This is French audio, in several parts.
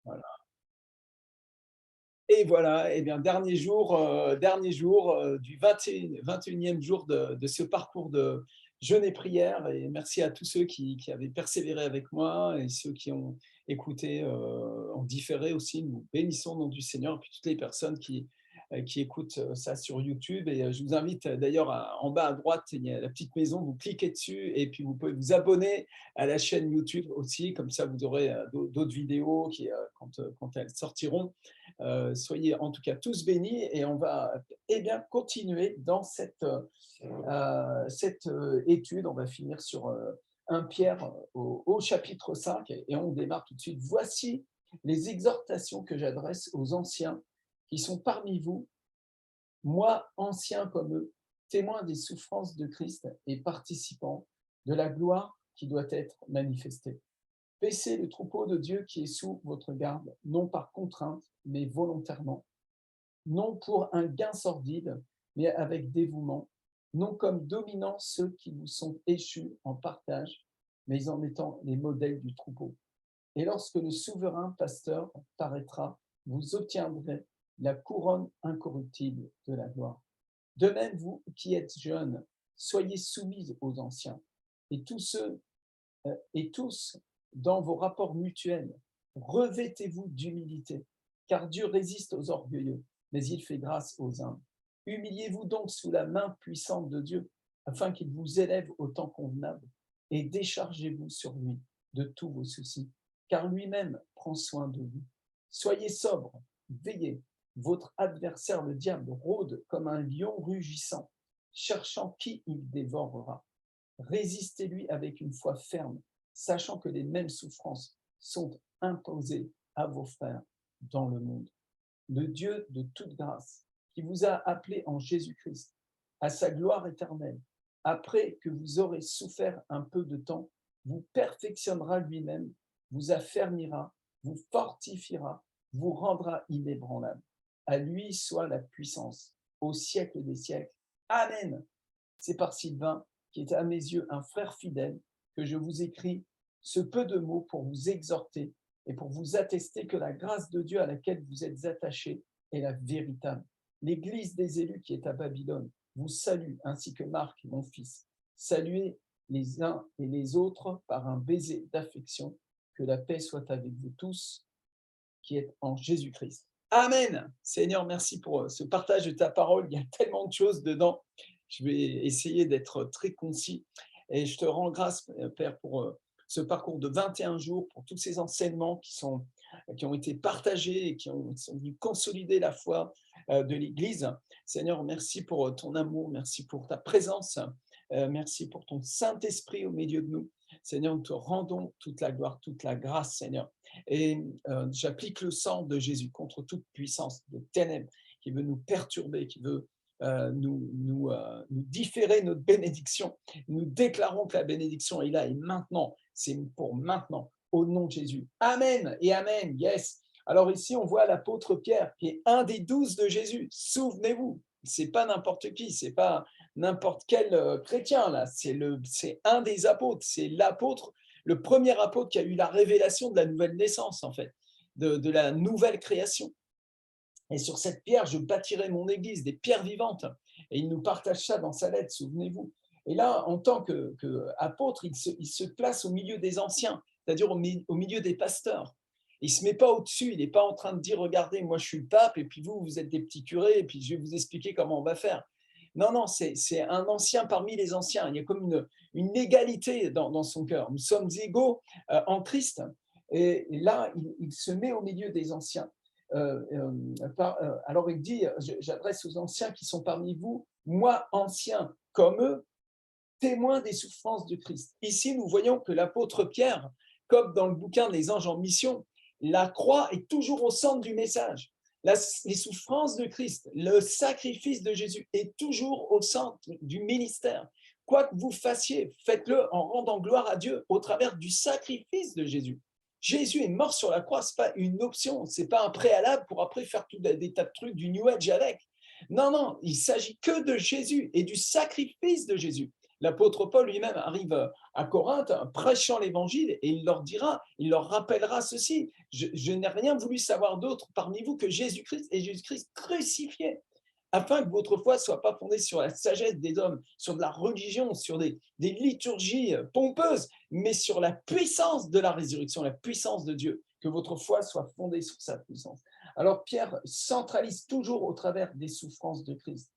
Voilà. Et voilà, et bien, dernier jour du 21e jour de ce parcours de jeûne et prière. Et merci à tous ceux qui avaient persévéré avec moi et ceux qui ont écouté en différé aussi. Nous bénissons le nom du Seigneur, et puis toutes les personnes qui écoutent ça sur YouTube. Et je vous invite d'ailleurs en bas à droite, il y a la petite maison, vous cliquez dessus et puis vous pouvez vous abonner à la chaîne YouTube aussi. Comme ça, vous aurez d'autres vidéos quand elles sortiront. Soyez en tout cas tous bénis et on va bien continuer dans cette étude. On va finir sur 1 Pierre au chapitre 5 et on démarre tout de suite. Voici les exhortations que j'adresse aux anciens qui sont parmi vous, moi, ancien comme eux, témoin des souffrances de Christ et participant de la gloire qui doit être manifestée. Paissez le troupeau de Dieu qui est sous votre garde, non par contrainte, mais volontairement, non pour un gain sordide, mais avec dévouement, non comme dominant ceux qui vous sont échus en partage, mais en étant les modèles du troupeau. Et lorsque le souverain pasteur paraîtra, vous obtiendrez la couronne incorruptible de la gloire. De même, vous qui êtes jeunes, soyez soumis aux anciens, et tous, dans vos rapports mutuels, revêtez-vous d'humilité, car Dieu résiste aux orgueilleux, mais il fait grâce aux humbles. Humiliez-vous donc sous la main puissante de Dieu, afin qu'il vous élève au temps convenable, et déchargez-vous sur lui de tous vos soucis, car lui-même prend soin de vous. Soyez sobres, veillez. Votre adversaire, le diable, rôde comme un lion rugissant, cherchant qui il dévorera. Résistez-lui avec une foi ferme, sachant que les mêmes souffrances sont imposées à vos frères dans le monde. Le Dieu de toute grâce, qui vous a appelés en Jésus-Christ à sa gloire éternelle, après que vous aurez souffert un peu de temps, vous perfectionnera lui-même, vous affermira, vous fortifiera, vous rendra inébranlable. À lui soit la puissance au siècle des siècles. Amen. C'est par Sylvain, qui est à mes yeux un frère fidèle, que je vous écris ce peu de mots pour vous exhorter et pour vous attester que la grâce de Dieu à laquelle vous êtes attachés est la véritable. L'Église des élus qui est à Babylone vous salue, ainsi que Marc, mon fils. Saluez les uns et les autres par un baiser d'affection. Que la paix soit avec vous tous, qui êtes en Jésus-Christ. Amen. Seigneur, merci pour ce partage de ta parole. Il y a tellement de choses dedans. Je vais essayer d'être très concis. Et je te rends grâce, Père, pour ce parcours de 21 jours, pour tous ces enseignements qui ont été partagés et sont venus consolider la foi de l'Église. Seigneur, merci pour ton amour, merci pour ta présence, merci pour ton Saint-Esprit au milieu de nous. Seigneur, nous te rendons toute la gloire, toute la grâce, Seigneur. Et j'applique le sang de Jésus contre toute puissance de ténèbres qui veut nous perturber, qui veut nous différer notre bénédiction. Nous déclarons que la bénédiction est là et maintenant, c'est pour maintenant, au nom de Jésus. Amen et Amen, yes. Alors ici, on voit l'apôtre Pierre, qui est un des 12 de Jésus. Souvenez-vous, c'est pas n'importe qui, c'est pas n'importe quel chrétien, là. C'est un des apôtres, c'est l'apôtre, le premier apôtre qui a eu la révélation de la nouvelle naissance, en fait, de la nouvelle création. Et sur cette pierre, je bâtirai mon église, des pierres vivantes. Et il nous partage ça dans sa lettre, souvenez-vous. Et là, en tant qu'apôtre, il se place au milieu des anciens, c'est-à-dire au milieu des pasteurs. Il ne se met pas au-dessus, il n'est pas en train de dire, regardez, moi je suis le pape, et puis vous êtes des petits curés, et puis je vais vous expliquer comment on va faire. Non, non, c'est un ancien parmi les anciens. Il y a comme une égalité dans son cœur. Nous sommes égaux en Christ. Et là, il se met au milieu des anciens. Alors il dit, j'adresse aux anciens qui sont parmi vous, moi ancien comme eux, témoin des souffrances de Christ. Ici, nous voyons que l'apôtre Pierre, comme dans le bouquin des anges en mission, la croix est toujours au centre du message. Les souffrances de Christ, le sacrifice de Jésus est toujours au centre du ministère. Quoi que vous fassiez, faites-le en rendant gloire à Dieu au travers du sacrifice de Jésus. Jésus est mort sur la croix, ce n'est pas une option, ce n'est pas un préalable pour après faire tout des tas de trucs du New Age avec. Non, non, il s'agit que de Jésus et du sacrifice de Jésus. L'apôtre Paul lui-même arrive à Corinthe, prêchant l'évangile, et il leur rappellera ceci: je n'ai rien voulu savoir d'autre parmi vous que Jésus-Christ et Jésus-Christ crucifié, afin que votre foi ne soit pas fondée sur la sagesse des hommes, sur de la religion, sur des liturgies pompeuses, mais sur la puissance de la résurrection, la puissance de Dieu, que votre foi soit fondée sur sa puissance. Alors Pierre centralise toujours au travers des souffrances de Christ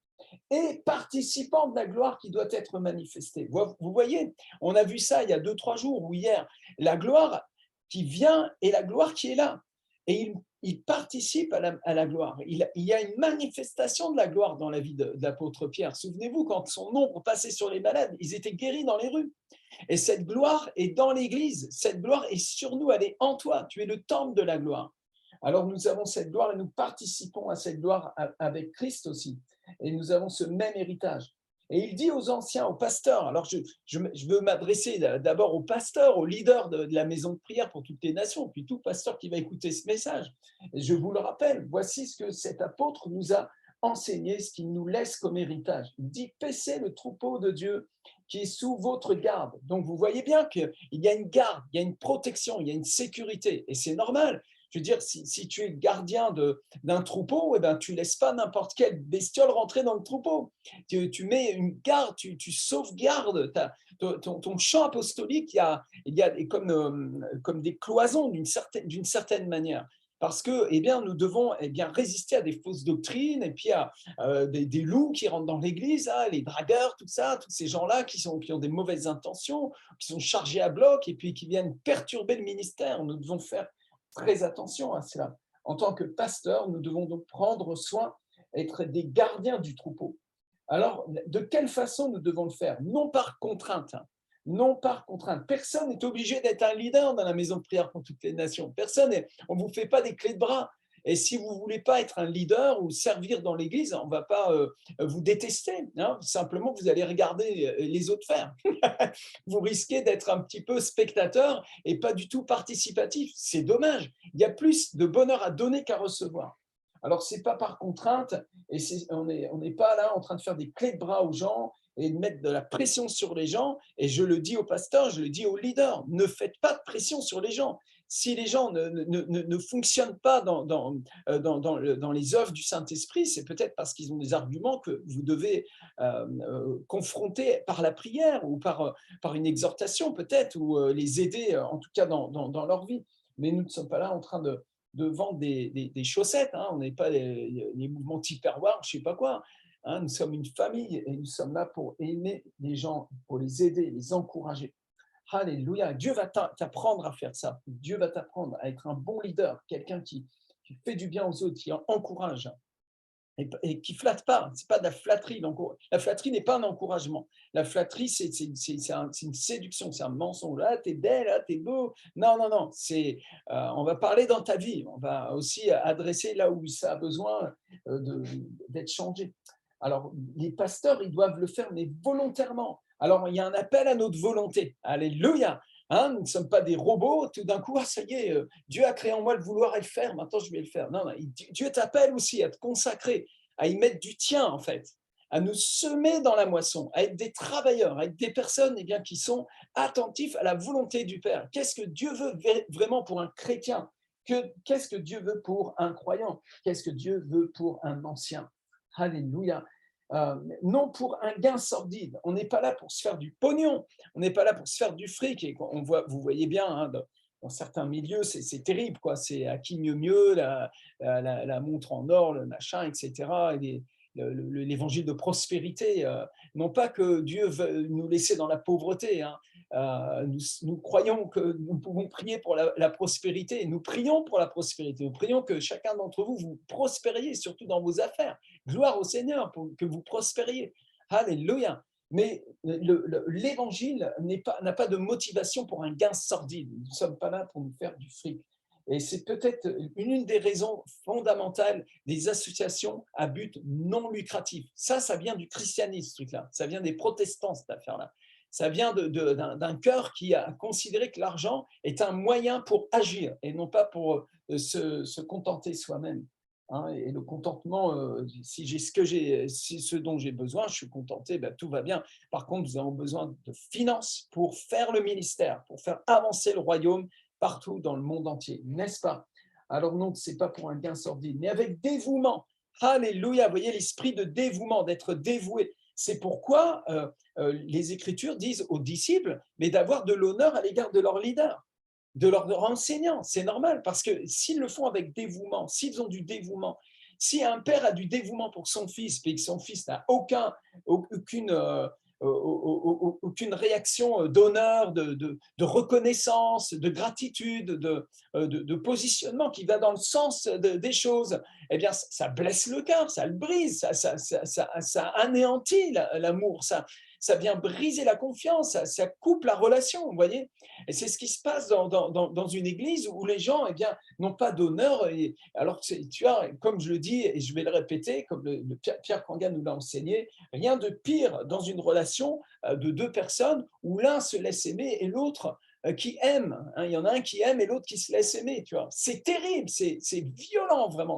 et participant de la gloire qui doit être manifestée. Vous voyez, on a vu ça il y a 2-3 jours ou hier, la gloire qui vient et la gloire qui est là. Et il participe à la gloire. Il y a une manifestation de la gloire dans la vie de l'apôtre Pierre. Souvenez-vous, quand son ombre passait sur les malades, ils étaient guéris dans les rues. Et cette gloire est dans l'Église, cette gloire est sur nous, elle est en toi, tu es le temple de la gloire. Alors nous avons cette gloire et nous participons à cette gloire avec Christ aussi. Et nous avons ce même héritage. Et il dit aux anciens, aux pasteurs, alors je veux m'adresser d'abord aux pasteurs, aux leaders de la maison de prière pour toutes les nations, puis tout pasteur qui va écouter ce message. Et je vous le rappelle, voici ce que cet apôtre nous a enseigné, ce qu'il nous laisse comme héritage. Il dit, paissez le troupeau de Dieu qui est sous votre garde. Donc vous voyez bien qu'il y a une garde, il y a une protection, il y a une sécurité. Et c'est normal. Je veux dire, si tu es gardien d'un troupeau, eh ben, tu ne laisses pas n'importe quelle bestiole rentrer dans le troupeau. Tu mets une garde, tu sauvegardes ton champ apostolique. Il y a comme des cloisons d'une certaine manière. Parce que eh bien, nous devons résister à des fausses doctrines et puis à des loups qui rentrent dans l'église, les dragueurs, tout ça, tous ces gens-là qui ont des mauvaises intentions, qui sont chargés à bloc et puis qui viennent perturber le ministère. Nous devons faire très attention à cela. En tant que pasteur, nous devons donc prendre soin, être des gardiens du troupeau. Alors, de quelle façon nous devons le faire? Non par contrainte. Non par contrainte. Personne n'est obligé d'être un leader dans la maison de prière pour toutes les nations. Personne, on ne vous fait pas des clés de bras. Et si vous ne voulez pas être un leader ou servir dans l'Église, on ne va pas vous détester. Hein. Simplement, vous allez regarder les autres faire. Vous risquez d'être un petit peu spectateur et pas du tout participatif. C'est dommage. Il y a plus de bonheur à donner qu'à recevoir. Alors, ce n'est pas par contrainte et on n'est pas là en train de faire des clés de bras aux gens et de mettre de la pression sur les gens. Et je le dis aux pasteurs, je le dis aux leaders, ne faites pas de pression sur les gens. Si les gens ne fonctionnent pas dans les œuvres du Saint-Esprit, c'est peut-être parce qu'ils ont des arguments que vous devez confronter par la prière ou par une exhortation peut-être, ou les aider en tout cas dans leur vie. Mais nous ne sommes pas là en train de vendre des chaussettes, hein. On n'est pas les mouvements Tupperware, je ne sais pas quoi. Hein. Nous sommes une famille et nous sommes là pour aimer les gens, pour les aider, les encourager. Alléluia. Dieu va t'apprendre à faire ça. Dieu va t'apprendre à être un bon leader, quelqu'un qui fait du bien aux autres, qui encourage et qui ne flatte pas. Ce n'est pas de la flatterie. La flatterie n'est pas un encouragement. La flatterie, c'est une séduction, c'est un mensonge. Ah, t'es belle, ah, t'es beau. Non, non, non. On va parler dans ta vie. On va aussi adresser là où ça a besoin d'être changé. Alors, les pasteurs, ils doivent le faire, mais volontairement. Alors, il y a un appel à notre volonté. Alléluia. Hein, nous ne sommes pas des robots. Tout d'un coup, ça y est, Dieu a créé en moi le vouloir et le faire. Maintenant, je vais le faire. Non, non, Dieu t'appelle aussi à te consacrer, à y mettre du tien, en fait, à nous semer dans la moisson, à être des travailleurs, à être des personnes qui sont attentifs à la volonté du Père. Qu'est-ce que Dieu veut vraiment pour un chrétien? Qu'est-ce que Dieu veut pour un croyant? Qu'est-ce que Dieu veut pour un ancien? Alléluia. Non pour un gain sordide. On n'est pas là pour se faire du pognon. On n'est pas là pour se faire du fric. Et vous voyez bien, hein, dans certains milieux, c'est terrible, quoi. C'est à qui mieux, la montre en or, le machin, etc. Et l'évangile de prospérité. Non pas que Dieu veut nous laisser dans la pauvreté. Hein. Nous croyons que nous pouvons prier pour la prospérité. Nous prions pour la prospérité. Nous prions que chacun d'entre vous, vous prospériez, surtout dans vos affaires. Gloire au Seigneur pour que vous prospériez. Alléluia. Mais l'évangile n'a pas de motivation pour un gain sordide. Nous ne sommes pas là pour nous faire du fric. Et c'est peut-être une des raisons fondamentales des associations à but non lucratif. Ça vient du christianisme, ce truc-là. Ça vient des protestants, cette affaire-là. Ça vient d'un cœur qui a considéré que l'argent est un moyen pour agir et non pas pour se contenter soi-même. hein, et le contentement, si j'ai si ce dont j'ai besoin, je suis contenté, ben, tout va bien. Par contre, nous avons besoin de finances pour faire le ministère, pour faire avancer le royaume partout dans le monde entier, n'est-ce pas? Alors non, ce n'est pas pour un gain sordide, mais avec dévouement. Alléluia, vous voyez l'esprit de dévouement, d'être dévoué. C'est pourquoi les Écritures disent aux disciples, mais d'avoir de l'honneur à l'égard de leur leader, de leur enseignant. C'est normal, parce que s'ils le font avec dévouement, s'ils ont du dévouement, si un père a du dévouement pour son fils, et que son fils n'a aucune réaction d'honneur, de reconnaissance, de gratitude, de positionnement qui va dans le sens des choses, eh bien, ça blesse le cœur, ça le brise, ça anéantit l'amour, ça vient briser la confiance, ça coupe la relation, vous voyez. Et c'est ce qui se passe dans une église où les gens, eh bien, n'ont pas d'honneur. Alors, tu vois, comme je le dis, et je vais le répéter, comme Pierre Kanga nous l'a enseigné, rien de pire dans une relation de deux personnes où l'un se laisse aimer et l'autre qui aime. Hein. Il y en a un qui aime et l'autre qui se laisse aimer. Tu vois. C'est terrible, c'est violent vraiment.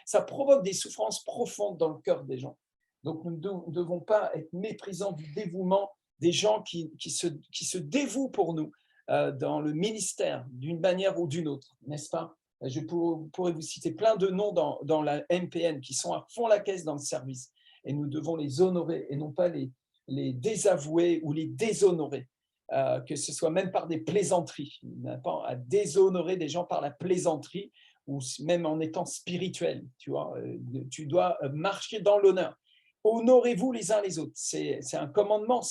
Ça provoque des souffrances profondes dans le cœur des gens. Donc, nous ne devons pas être méprisants du dévouement des gens qui se dévouent pour nous dans le ministère d'une manière ou d'une autre, n'est-ce pas? Je pourrais vous citer plein de noms dans la MPN qui sont à fond la caisse dans le service et nous devons les honorer et non pas les désavouer ou les déshonorer, que ce soit même par des plaisanteries. Il n'y a pas à déshonorer des gens par la plaisanterie ou même en étant spirituel. Tu vois, tu dois marcher dans l'honneur. Honorez-vous les uns les autres. C'est un commandement.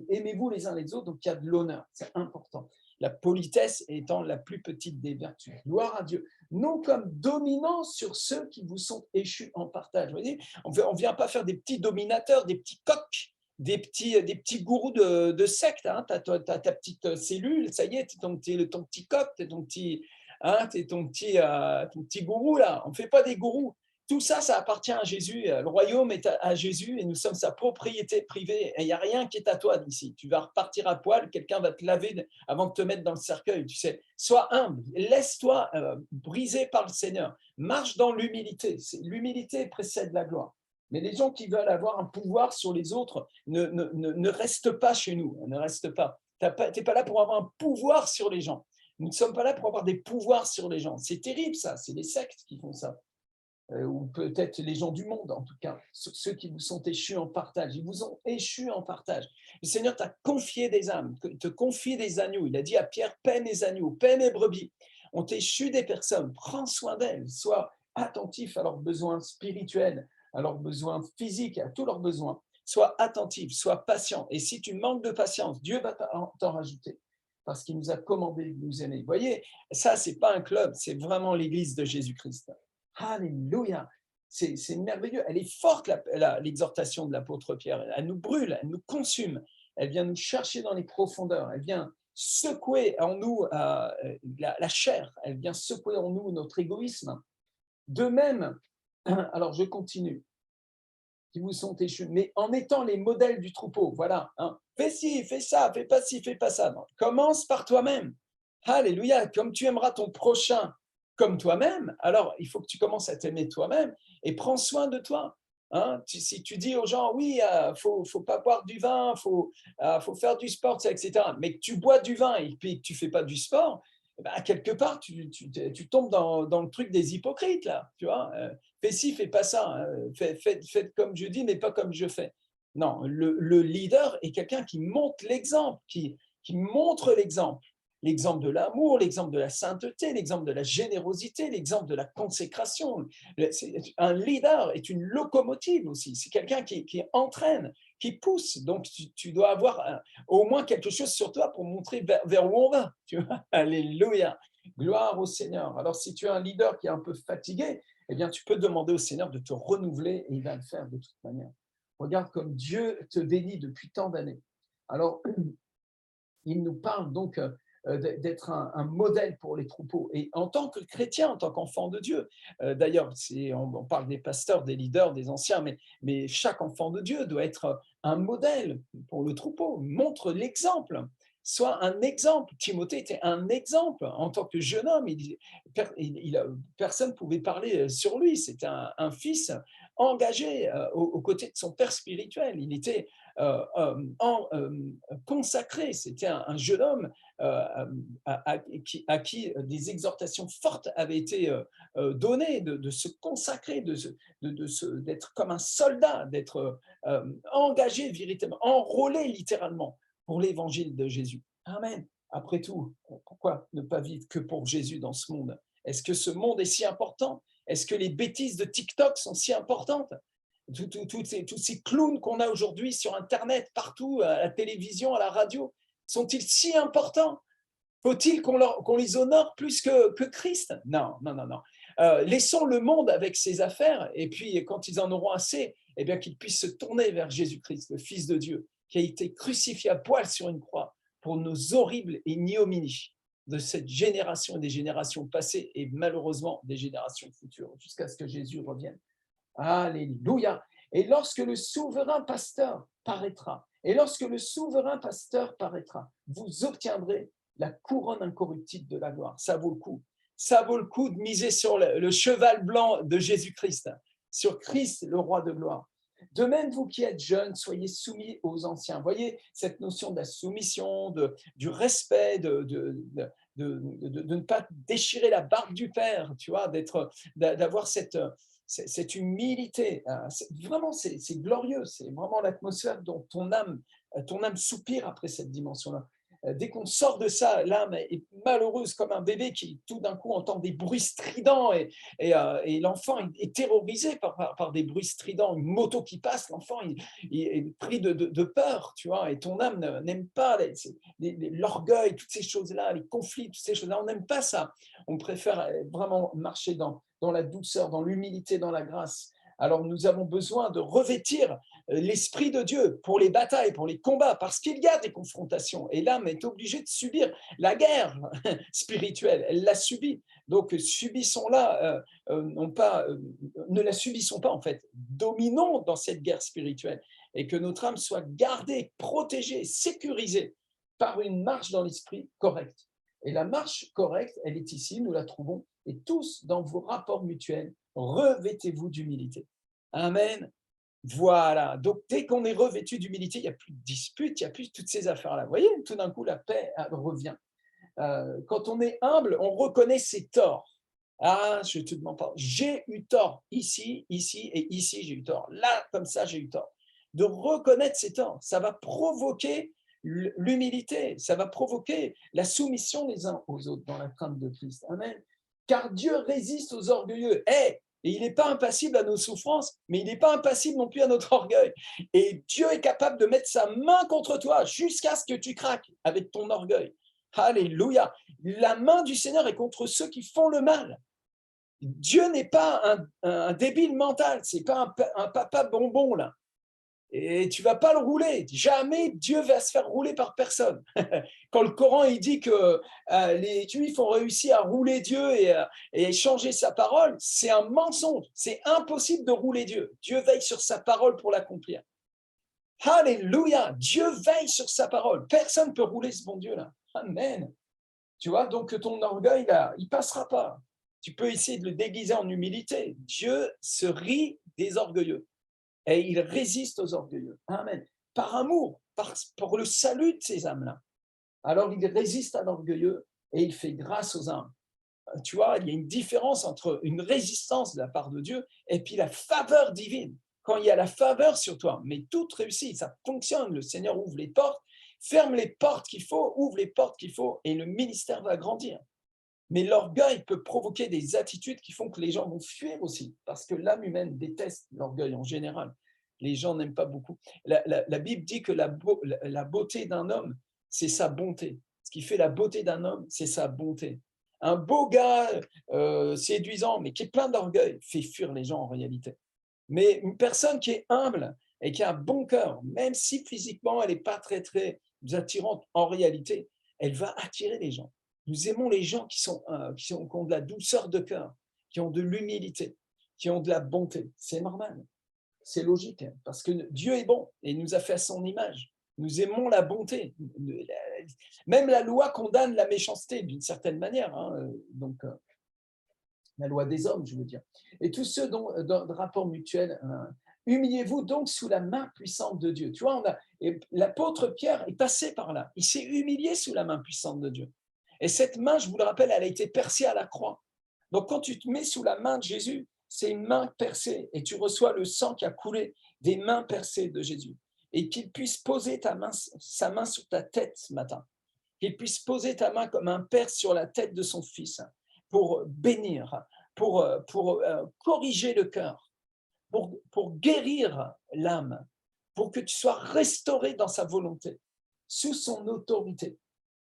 Aimez-vous les uns les autres, donc il y a de l'honneur. C'est important. La politesse étant la plus petite des vertus. Gloire à Dieu. Non comme dominant sur ceux qui vous sont échus en partage. Vous voyez, on ne vient pas faire des petits dominateurs, des petits coqs, des petits gourous de secte. Hein. Tu as ta petite cellule, ça y est, tu es ton petit coq, tu es ton petit, hein, t'es ton petit gourou là. On ne fait pas des gourous. Tout ça, ça appartient à Jésus. Le royaume est à Jésus et nous sommes sa propriété privée. Et il n'y a rien qui est à toi d'ici. Tu vas repartir à poil, quelqu'un va te laver avant de te mettre dans le cercueil. Tu sais, sois humble, laisse-toi briser par le Seigneur. Marche dans l'humilité. L'humilité précède la gloire. Mais les gens qui veulent avoir un pouvoir sur les autres ne restent pas chez nous. Ne restent pas. Tu n'es pas là pour avoir un pouvoir sur les gens. Nous ne sommes pas là pour avoir des pouvoirs sur les gens. C'est terrible ça. C'est les sectes qui font ça. Ou peut-être les gens du monde, en tout cas, ceux qui vous sont échus en partage. Ils vous ont échus en partage. Le Seigneur t'a confié des âmes, te confie des agneaux. Il a dit à Pierre, paie mes agneaux, paie mes brebis. On t'échut des personnes, prends soin d'elles, sois attentif à leurs besoins spirituels, à leurs besoins physiques, à tous leurs besoins. Sois attentif, sois patient. Et si tu manques de patience, Dieu va t'en rajouter parce qu'il nous a commandé de nous aimer. Vous voyez, ça, ce n'est pas un club, c'est vraiment l'Église de Jésus-Christ. Alléluia, c'est merveilleux. Elle est forte, l'exhortation de l'apôtre Pierre. Elle nous brûle, elle nous consume. Elle vient nous chercher dans les profondeurs. Elle vient secouer en nous la chair. Elle vient secouer en nous notre égoïsme. De même, alors je continue, qui vous sont échus, mais en étant les modèles du troupeau. Voilà, hein. Fais ci, fais ça, fais pas ci, fais pas ça. Non. Commence par toi-même. Alléluia, comme tu aimeras ton prochain comme toi-même, alors il faut que tu commences à t'aimer toi-même et prends soin de toi. Hein. Si tu dis aux gens, oui, faut pas boire du vin, faut faire du sport, etc., mais que tu bois du vin et puis que tu fais pas du sport, bah, quelque part, tu tombes dans le truc des hypocrites, là, tu vois. Fais ci, fais pas ça, hein. Faites comme je dis, mais pas comme je fais. Non, le leader est quelqu'un qui montre l'exemple, qui montre l'exemple. L'exemple de l'amour, l'exemple de la sainteté, l'exemple de la générosité, l'exemple de la consécration. Un leader est une locomotive aussi. C'est quelqu'un qui entraîne, qui pousse. Donc, tu dois avoir au moins quelque chose sur toi pour montrer vers où on va. Tu vois. Alléluia. Gloire au Seigneur. Alors, si tu es un leader qui est un peu fatigué, eh bien, tu peux demander au Seigneur de te renouveler et il va le faire de toute manière. Regarde comme Dieu te bénit depuis tant d'années. Alors, il nous parle donc d'être un modèle pour les troupeaux. Et en tant que chrétien, en tant qu'enfant de Dieu, d'ailleurs, on parle des pasteurs, des leaders, des anciens, mais chaque enfant de Dieu doit être un modèle pour le troupeau, montre l'exemple. sois un exemple. Timothée était un exemple en tant que jeune homme. Personne ne pouvait parler sur lui. C'était un fils engagé aux côtés de son père spirituel. Il était consacré. C'était un jeune homme à qui des exhortations fortes avaient été données de se consacrer, d'être comme un soldat, d'être engagé véritablement, enrôlé littéralement pour l'évangile de Jésus. Amen. Après tout, pourquoi ne pas vivre que pour Jésus dans ce monde? Est-ce que ce monde est si important? Est-ce que les bêtises de TikTok sont si importantes? Tous ces clowns qu'on a aujourd'hui sur Internet, partout, à la télévision, à la radio, sont-ils si importants? Faut-il qu'on les honore plus que Christ? Non, non, non, non. Laissons le monde avec ses affaires, et puis quand ils en auront assez, eh bien qu'ils puissent se tourner vers Jésus-Christ, le Fils de Dieu, qui a été crucifié à poil sur une croix pour nos horribles ignominies de cette génération et des générations passées, et malheureusement des générations futures, jusqu'à ce que Jésus revienne. Alléluia. Et lorsque le souverain pasteur paraîtra, vous obtiendrez la couronne incorruptible de la gloire. Ça vaut le coup. Ça vaut le coup de miser sur le cheval blanc de Jésus-Christ, sur Christ, le roi de gloire. De même, vous qui êtes jeunes, soyez soumis aux anciens. Voyez cette notion de la soumission, du respect, de ne pas déchirer la barbe du Père, tu vois, d'avoir cette humilité. Vraiment, c'est glorieux. C'est vraiment l'atmosphère dont ton âme soupire après cette dimension-là. Dès qu'on sort de ça, l'âme est malheureuse comme un bébé qui tout d'un coup entend des bruits stridents et l'enfant est terrorisé par des bruits stridents. Une moto qui passe, l'enfant il est pris de peur, tu vois, et ton âme n'aime pas l'orgueil, toutes ces choses-là, les conflits, toutes ces choses-là, on n'aime pas ça. On préfère vraiment marcher dans la douceur, dans l'humilité, dans la grâce. Alors nous avons besoin de revêtir l'Esprit de Dieu pour les batailles, pour les combats, parce qu'il y a des confrontations. Et l'âme est obligée de subir la guerre spirituelle. Elle l'a subie. Donc subissons-la, ne la subissons pas en fait. Dominons dans cette guerre spirituelle et que notre âme soit gardée, protégée, sécurisée par une marche dans l'esprit correcte. Et la marche correcte, elle est ici, nous la trouvons, et tous dans vos rapports mutuels, revêtez-vous d'humilité. Amen. Voilà. Donc, dès qu'on est revêtu d'humilité, il n'y a plus de dispute, il n'y a plus toutes ces affaires-là. Vous voyez, tout d'un coup, la paix revient. Quand on est humble, on reconnaît ses torts. Ah, je ne te demande pas. J'ai eu tort ici, ici et ici, j'ai eu tort. Là, comme ça, j'ai eu tort. De reconnaître ses torts, ça va provoquer l'humilité, ça va provoquer la soumission les uns aux autres dans la crainte de Christ. Amen. Car Dieu résiste aux orgueilleux. Et il n'est pas impassible à nos souffrances, mais il n'est pas impassible non plus à notre orgueil. Et Dieu est capable de mettre sa main contre toi jusqu'à ce que tu craques avec ton orgueil. Alléluia. La main du Seigneur est contre ceux qui font le mal. Dieu n'est pas un débile mental, c'est pas un papa bonbon là. Et tu vas pas le rouler. Jamais Dieu va se faire rouler par personne. Quand le Coran il dit que les Juifs ont réussi à rouler Dieu et changer sa parole, c'est un mensonge. C'est impossible de rouler Dieu. Dieu veille sur sa parole pour l'accomplir. Alléluia. Dieu veille sur sa parole. Personne ne peut rouler ce bon Dieu-là. Amen. Tu vois, donc ton orgueil, là, il ne passera pas. Tu peux essayer de le déguiser en humilité. Dieu se rit des orgueilleux et il résiste aux orgueilleux. Amen. Par amour, pour le salut de ces âmes-là. Alors, il résiste à l'orgueilleux et il fait grâce aux âmes. Tu vois, il y a une différence entre une résistance de la part de Dieu et puis la faveur divine. Quand il y a la faveur sur toi, mais tout réussit, ça fonctionne. Le Seigneur ouvre les portes, ferme les portes qu'il faut, ouvre les portes qu'il faut et le ministère va grandir. Mais l'orgueil peut provoquer des attitudes qui font que les gens vont fuir aussi, parce que l'âme humaine déteste l'orgueil en général. Les gens n'aiment pas beaucoup. La Bible dit que la beauté d'un homme, c'est sa bonté. Ce qui fait la beauté d'un homme, c'est sa bonté. Un beau gars séduisant, mais qui est plein d'orgueil, fait fuir les gens en réalité. Mais une personne qui est humble et qui a un bon cœur, même si physiquement elle n'est pas très, très attirante en réalité, elle va attirer les gens. Nous aimons les gens qui ont de la douceur de cœur, qui ont de l'humilité, qui ont de la bonté. C'est normal, c'est logique, parce que Dieu est bon et il nous a fait à son image. Nous aimons la bonté. Même la loi condamne la méchanceté d'une certaine manière. Donc, la loi des hommes, je veux dire. Et tous ceux dans le rapport mutuel, humiliez-vous donc sous la main puissante de Dieu. Tu vois, l'apôtre Pierre est passé par là. Il s'est humilié sous la main puissante de Dieu. Et cette main, je vous le rappelle, elle a été percée à la croix. Donc, quand tu te mets sous la main de Jésus, c'est une main percée et tu reçois le sang qui a coulé des mains percées de Jésus. Et qu'il puisse poser sa main sur ta tête ce matin. Qu'il puisse poser ta main comme un père sur la tête de son fils pour bénir, pour corriger le cœur, pour guérir l'âme, pour que tu sois restauré dans sa volonté, sous son autorité,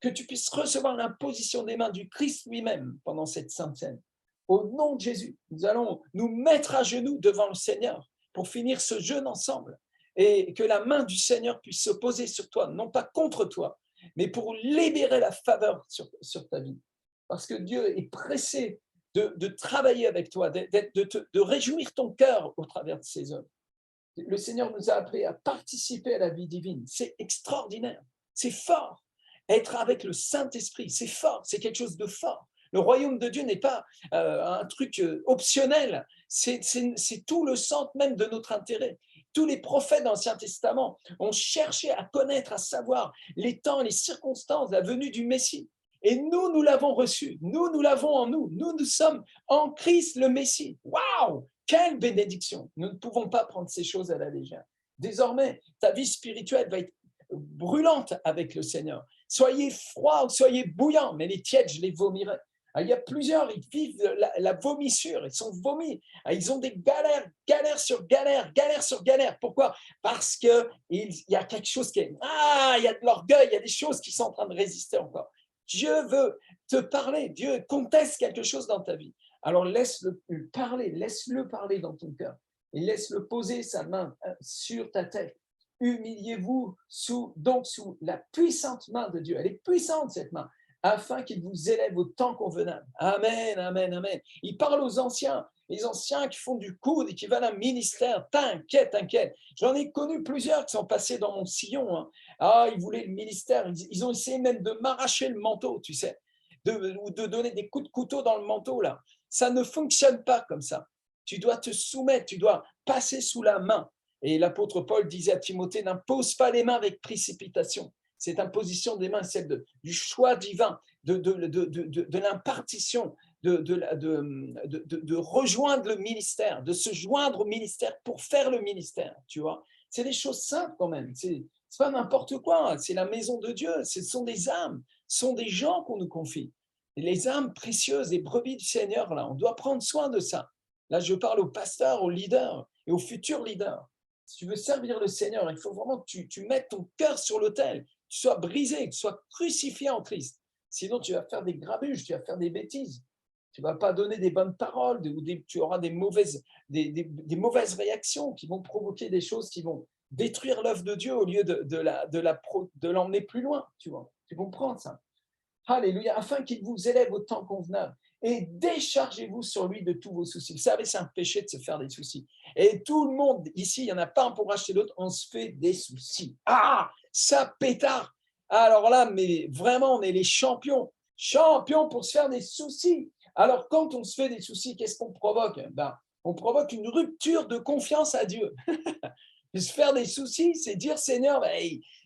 que tu puisses recevoir l'imposition des mains du Christ lui-même pendant cette sainte scène. Au nom de Jésus, nous allons nous mettre à genoux devant le Seigneur pour finir ce jeûne ensemble et que la main du Seigneur puisse se poser sur toi, non pas contre toi, mais pour libérer la faveur sur ta vie. Parce que Dieu est pressé de travailler avec toi, de réjouir ton cœur au travers de ses œuvres. Le Seigneur nous a appelés à participer à la vie divine. C'est extraordinaire, c'est fort. Être avec le Saint-Esprit, c'est fort, c'est quelque chose de fort. Le royaume de Dieu n'est pas un truc optionnel, c'est tout le centre même de notre intérêt. Tous les prophètes dans l'Ancien Testament ont cherché à connaître, à savoir les temps, les circonstances, la venue du Messie. Et nous l'avons reçu, nous l'avons en nous, nous sommes en Christ le Messie. Waouh! Quelle bénédiction! Nous ne pouvons pas prendre ces choses à la légère. Désormais, ta vie spirituelle va être brûlante avec le Seigneur. Soyez froid ou soyez bouillant, mais les tièdes, je les vomirai. Il y a plusieurs, ils vivent la vomissure, ils sont vomis. Ils ont des galères sur galères. Pourquoi? Parce qu'il y a quelque chose qui est... il y a de l'orgueil, il y a des choses qui sont en train de résister encore. Dieu veut te parler, Dieu conteste quelque chose dans ta vie. Alors laisse-le parler dans ton cœur et laisse-le poser sa main sur ta tête. Humiliez-vous sous la puissante main de Dieu. Elle est puissante cette main, afin qu'il vous élève au temps convenable. Amen, amen, amen. Il parle aux anciens, les anciens qui font du coude et qui veulent un ministère. T'inquiète. J'en ai connu plusieurs qui sont passés dans mon sillon. Ils voulaient le ministère. Ils ont essayé même de m'arracher le manteau, tu sais, ou de donner des coups de couteau dans le manteau, là. Ça ne fonctionne pas comme ça. Tu dois te soumettre, tu dois passer sous la main. Et l'apôtre Paul disait à Timothée, n'impose pas les mains avec précipitation. Cette imposition des mains, celle du choix divin, de l'impartition, de rejoindre le ministère, de se joindre au ministère pour faire le ministère, tu vois. C'est des choses simples quand même. C'est pas n'importe quoi. C'est la maison de Dieu. Ce sont des âmes, ce sont des gens qu'on nous confie. Et les âmes précieuses, les brebis du Seigneur, là, on doit prendre soin de ça. Là, je parle aux pasteurs, aux leaders et aux futurs leaders. Si tu veux servir le Seigneur, il faut vraiment que tu mettes ton cœur sur l'autel, que tu sois brisé, que tu sois crucifié en Christ. Sinon, tu vas faire des grabuges, tu vas faire des bêtises. Tu ne vas pas donner des bonnes paroles, tu auras des mauvaises réactions qui vont provoquer des choses qui vont détruire l'œuvre de Dieu au lieu de l'emmener plus loin. Tu vois, tu comprends ça? Alléluia, afin qu'il vous élève au temps convenable. Et déchargez-vous sur lui de tous vos soucis. Vous savez, c'est un péché de se faire des soucis. Et tout le monde, ici, il n'y en a pas un pour racheter l'autre, on se fait des soucis. Ça pétard. Alors là, mais vraiment, on est les champions. Champions pour se faire des soucis. Alors, quand on se fait des soucis, qu'est-ce qu'on provoque? On provoque une rupture de confiance à Dieu. Se faire des soucis, c'est dire, Seigneur,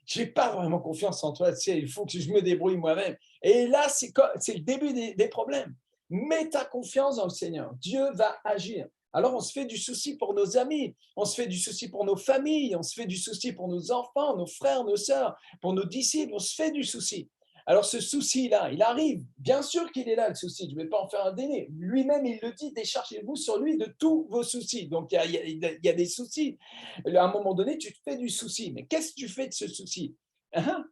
je n'ai pas vraiment confiance en toi, tu sais, il faut que je me débrouille moi-même. Et là, c'est le début des problèmes. Mets ta confiance dans le Seigneur. Dieu va agir. Alors, on se fait du souci pour nos amis, on se fait du souci pour nos familles, on se fait du souci pour nos enfants, nos frères, nos sœurs, pour nos disciples, on se fait du souci. Alors, ce souci-là, il arrive. Bien sûr qu'il est là, le souci. Je ne vais pas en faire un déni. Lui-même, il le dit, déchargez-vous sur lui de tous vos soucis. Donc, il y a des soucis. À un moment donné, tu te fais du souci. Mais qu'est-ce que tu fais de ce souci?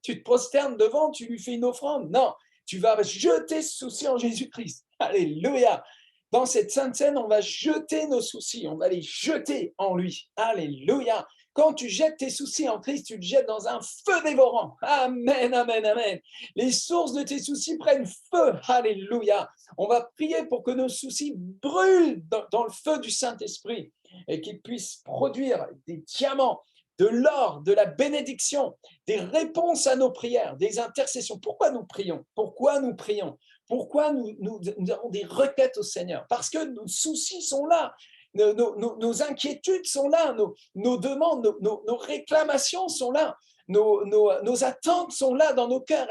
Tu te prosternes devant, tu lui fais une offrande? Non, tu vas jeter ce souci en Jésus-Christ. Alléluia. Dans cette sainte scène, on va jeter nos soucis, on va les jeter en lui. Alléluia. Quand tu jettes tes soucis en Christ, tu le jettes dans un feu dévorant. Amen, amen, amen. Les sources de tes soucis prennent feu. Alléluia. On va prier pour que nos soucis brûlent dans le feu du Saint-Esprit et qu'ils puissent produire des diamants de l'or, de la bénédiction, des réponses à nos prières, des intercessions. Pourquoi nous prions? Pourquoi nous prions? Pourquoi nous avons des requêtes au Seigneur? Parce que nos soucis sont là, nos inquiétudes sont là, nos demandes, nos réclamations sont là. Nos attentes sont là dans nos cœurs,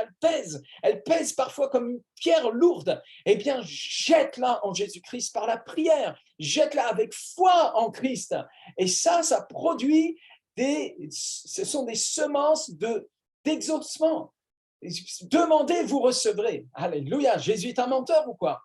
elles pèsent parfois comme une pierre lourde. Eh bien, jette-la en Jésus-Christ par la prière, jette-la avec foi en Christ. Et ça produit ce sont des semences d'exaucement. Demandez, vous recevrez. Alléluia, Jésus est un menteur ou quoi?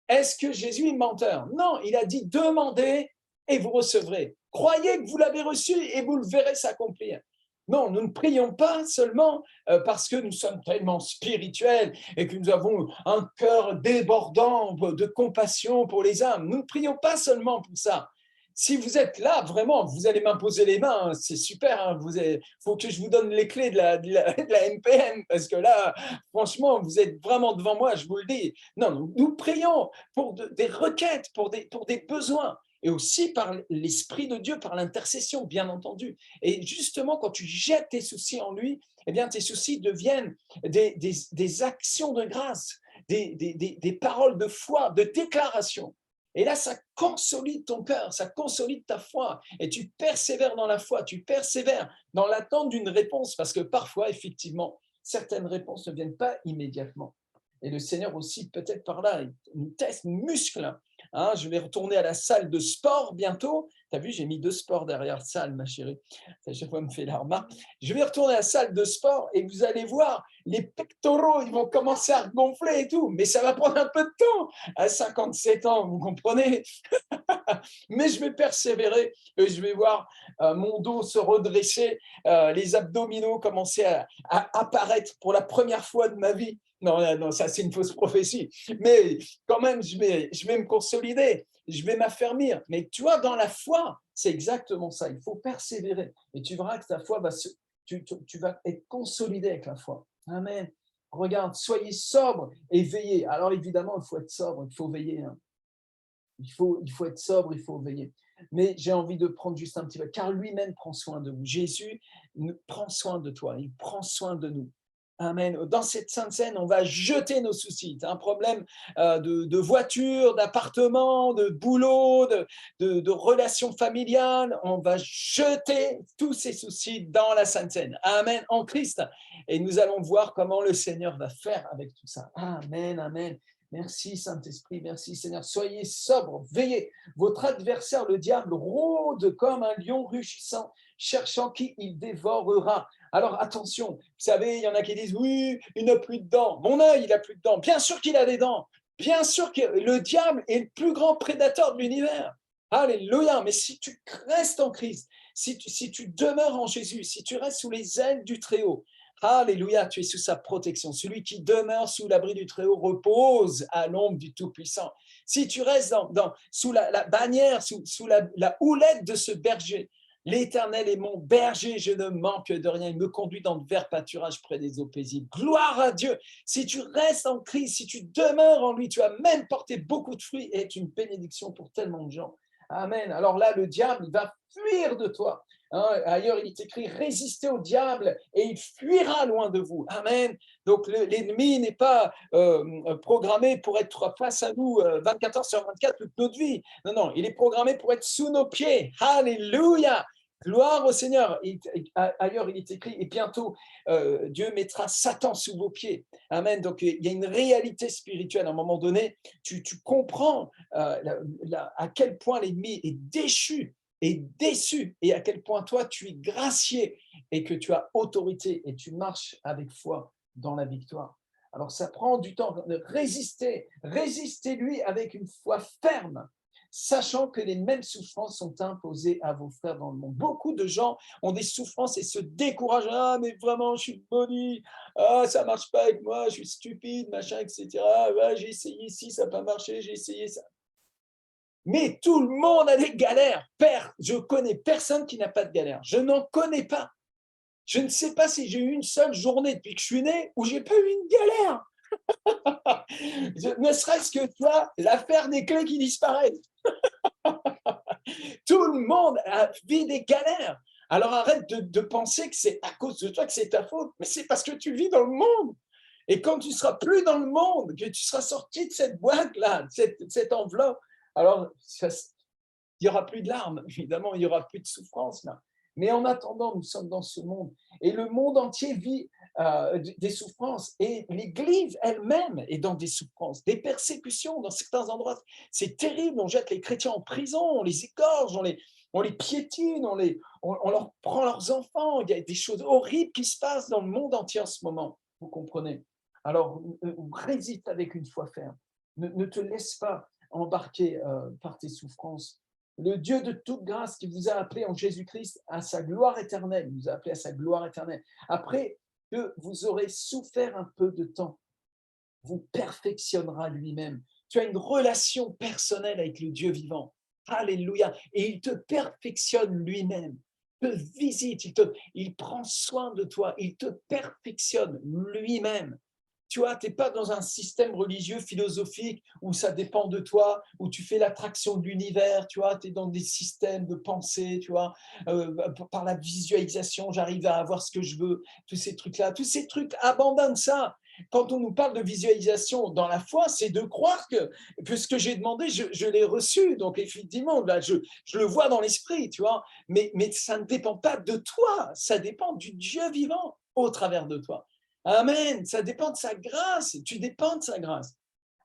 Est-ce que Jésus est menteur? Non, il a dit demandez et vous recevrez. Croyez que vous l'avez reçu et vous le verrez s'accomplir. Non, nous ne prions pas seulement parce que nous sommes tellement spirituels et que nous avons un cœur débordant de compassion pour les âmes. Nous ne prions pas seulement pour ça. Si vous êtes là, vraiment, vous allez m'imposer les mains, hein, c'est super. Hein, faut que je vous donne les clés de la MPN parce que là, franchement, vous êtes vraiment devant moi, je vous le dis. Non, nous prions pour des requêtes, pour des besoins. Et aussi par l'Esprit de Dieu, par l'intercession, bien entendu. Et justement, quand tu jettes tes soucis en lui, eh bien, tes soucis deviennent des actions de grâce, des paroles de foi, de déclaration. Et là, ça consolide ton cœur, ça consolide ta foi. Et tu persévères dans la foi, tu persévères dans l'attente d'une réponse, parce que parfois, effectivement, certaines réponses ne viennent pas immédiatement. Et le Seigneur aussi, peut-être par là, il nous teste, nous muscle. Hein, je vais retourner à la salle de sport bientôt. Tu as vu, j'ai mis 2 sports derrière la salle, ma chérie. À chaque fois, elle me fait la remarque. Je vais retourner à la salle de sport et vous allez voir, les pectoraux, ils vont commencer à gonfler et tout. Mais ça va prendre un peu de temps. À 57 ans, vous comprenez? Mais je vais persévérer et je vais voir mon dos se redresser, les abdominaux commencer à apparaître pour la première fois de ma vie. Non, ça c'est une fausse prophétie. Mais quand même, je vais me consolider, je vais m'affermir. Mais tu vois, dans la foi, c'est exactement ça. Il faut persévérer. Et tu verras que ta foi tu vas être consolidé avec la foi. Amen. Regarde, soyez sobre et veillez. Alors évidemment, il faut être sobre, il faut veiller. Hein. Il faut être sobre, il faut veiller. Mais j'ai envie de prendre juste un petit peu, car lui-même prend soin de vous. Jésus prend soin de toi, il prend soin de nous. Amen. Dans cette sainte scène, on va jeter nos soucis. Tu as un problème de voiture, d'appartement, de boulot, de relations familiales. On va jeter tous ces soucis dans la sainte scène. Amen. En Christ. Et nous allons voir comment le Seigneur va faire avec tout ça. Amen, amen. Merci Saint-Esprit, merci Seigneur. Soyez sobres, veillez. Votre adversaire, le diable, rôde comme un lion rugissant, cherchant qui il dévorera. Alors attention, vous savez, il y en a qui disent, oui, il n'a plus de dents. Mon œil, il n'a plus de dents. Bien sûr qu'il a des dents. Bien sûr que le diable est le plus grand prédateur de l'univers. Alléluia. Mais si tu restes en Christ, si tu demeures en Jésus, si tu restes sous les ailes du Très-Haut, alléluia, tu es sous sa protection. Celui qui demeure sous l'abri du Très-Haut repose à l'ombre du Tout-Puissant. Si tu restes sous la bannière, sous la houlette de ce berger, l'Éternel est mon berger, je ne manque de rien. Il me conduit dans de verts pâturages près des eaux paisibles. Gloire à Dieu. Si tu restes en Christ, si tu demeures en lui, tu vas même porter beaucoup de fruits et être une bénédiction pour tellement de gens. Amen. Alors là, le diable va fuir de toi. Hein, ailleurs, il est écrit, résistez au diable et il fuira loin de vous. Amen. Donc, l'ennemi n'est pas programmé pour être face à nous 24 heures sur 24 toute notre vie. Non, il est programmé pour être sous nos pieds. Alléluia. Gloire au Seigneur. Ailleurs, il est écrit, et bientôt, Dieu mettra Satan sous vos pieds. Amen. Donc, il y a une réalité spirituelle. À un moment donné, tu comprends à quel point l'ennemi est déchu et déçu, et à quel point toi, tu es gracié et que tu as autorité et tu marches avec foi dans la victoire. Alors, ça prend du temps de résister. Résistez-lui avec une foi ferme, sachant que les mêmes souffrances sont imposées à vos frères dans le monde. Beaucoup de gens ont des souffrances et se découragent. Ah, mais vraiment, je suis maudit. Ah, ça ne marche pas avec moi, je suis stupide, machin, etc. Ah, j'ai essayé ci, ça n'a pas marché, j'ai essayé ça. Mais tout le monde a des galères. Père, je connais personne qui n'a pas de galère. Je n'en connais pas. Je ne sais pas si j'ai eu une seule journée depuis que je suis né où j'ai pas eu une galère. Ne serait-ce que toi, l'affaire des clés qui disparaissent. Tout le monde vit des galères. Alors arrête de penser que c'est à cause de toi que c'est ta faute, mais c'est parce que tu vis dans le monde. Et quand tu seras plus dans le monde, que tu seras sorti de cette boîte-là, de cette enveloppe, alors il n'y aura plus de larmes, évidemment, il n'y aura plus de souffrance là. Mais en attendant, nous sommes dans ce monde. Et le monde entier vit des souffrances. Et l'Église elle-même est dans des souffrances, des persécutions dans certains endroits. C'est terrible, on jette les chrétiens en prison, on les égorge, on les piétine, on leur prend leurs enfants. Il y a des choses horribles qui se passent dans le monde entier en ce moment, vous comprenez. Alors, résiste avec une foi ferme. Ne te laisse pas embarquer par tes souffrances. Le Dieu de toute grâce qui vous a appelé en Jésus-Christ à sa gloire éternelle, il vous a appelé à sa gloire éternelle. Après que vous aurez souffert un peu de temps, vous perfectionnera lui-même. Tu as une relation personnelle avec le Dieu vivant. Alléluia. Et il te perfectionne lui-même, te visite, il prend soin de toi, il te perfectionne lui-même. Tu vois, tu n'es pas dans un système religieux, philosophique, où ça dépend de toi, où tu fais l'attraction de l'univers, tu vois, tu es dans des systèmes de pensée, tu vois, par la visualisation, j'arrive à avoir ce que je veux, tous ces trucs, abandonne ça. Quand on nous parle de visualisation dans la foi, c'est de croire que ce que j'ai demandé, je l'ai reçu. Donc, effectivement, là, je le vois dans l'esprit, tu vois, mais ça ne dépend pas de toi, ça dépend du Dieu vivant au travers de toi. Amen. Ça dépend de sa grâce. Tu dépends de sa grâce.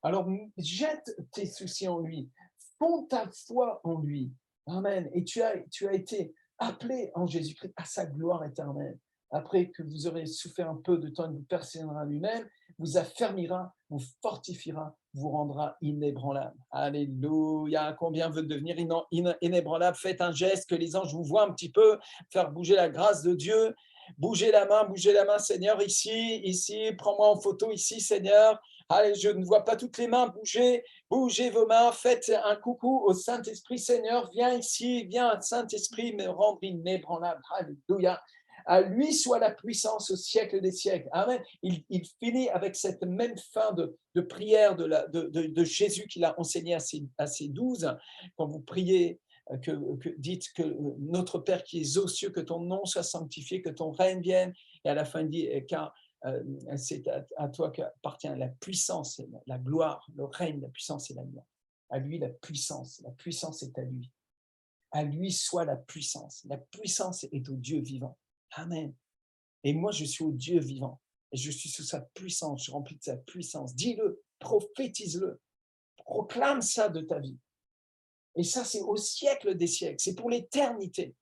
Alors, jette tes soucis en lui. Fonde ta foi en lui. Amen. Et tu as été appelé en Jésus-Christ à sa gloire éternelle. Après que vous aurez souffert un peu de temps, il vous persévérera lui-même, vous affermira, vous fortifiera, vous rendra inébranlable. Alléluia. Combien veut devenir inébranlable? Faites un geste, que les anges vous voient un petit peu, faire bouger la grâce de Dieu. Bougez la main, Seigneur, ici, prends-moi en photo ici, Seigneur. Allez, je ne vois pas toutes les mains, bougez vos mains, faites un coucou au Saint-Esprit, Seigneur, viens ici, viens, Saint-Esprit, me rendre inébranlable. Alléluia. À lui soit la puissance au siècle des siècles. Amen. Il finit avec cette même fin de prière de Jésus qu'il a enseigné à ses 12. Quand vous priez, dites que notre Père qui est aux cieux, que ton nom soit sanctifié, que ton règne vienne. Et à la fin, il dit, car c'est à toi qu'appartient la puissance, la gloire, le règne, la puissance et la gloire. À lui, la puissance est à lui. À lui soit la puissance. La puissance est au Dieu vivant. Amen. Et moi, je suis au Dieu vivant. Et je suis sous sa puissance, je suis rempli de sa puissance. Dis-le, prophétise-le, proclame ça de ta vie. Et ça, c'est au siècle des siècles, c'est pour l'éternité.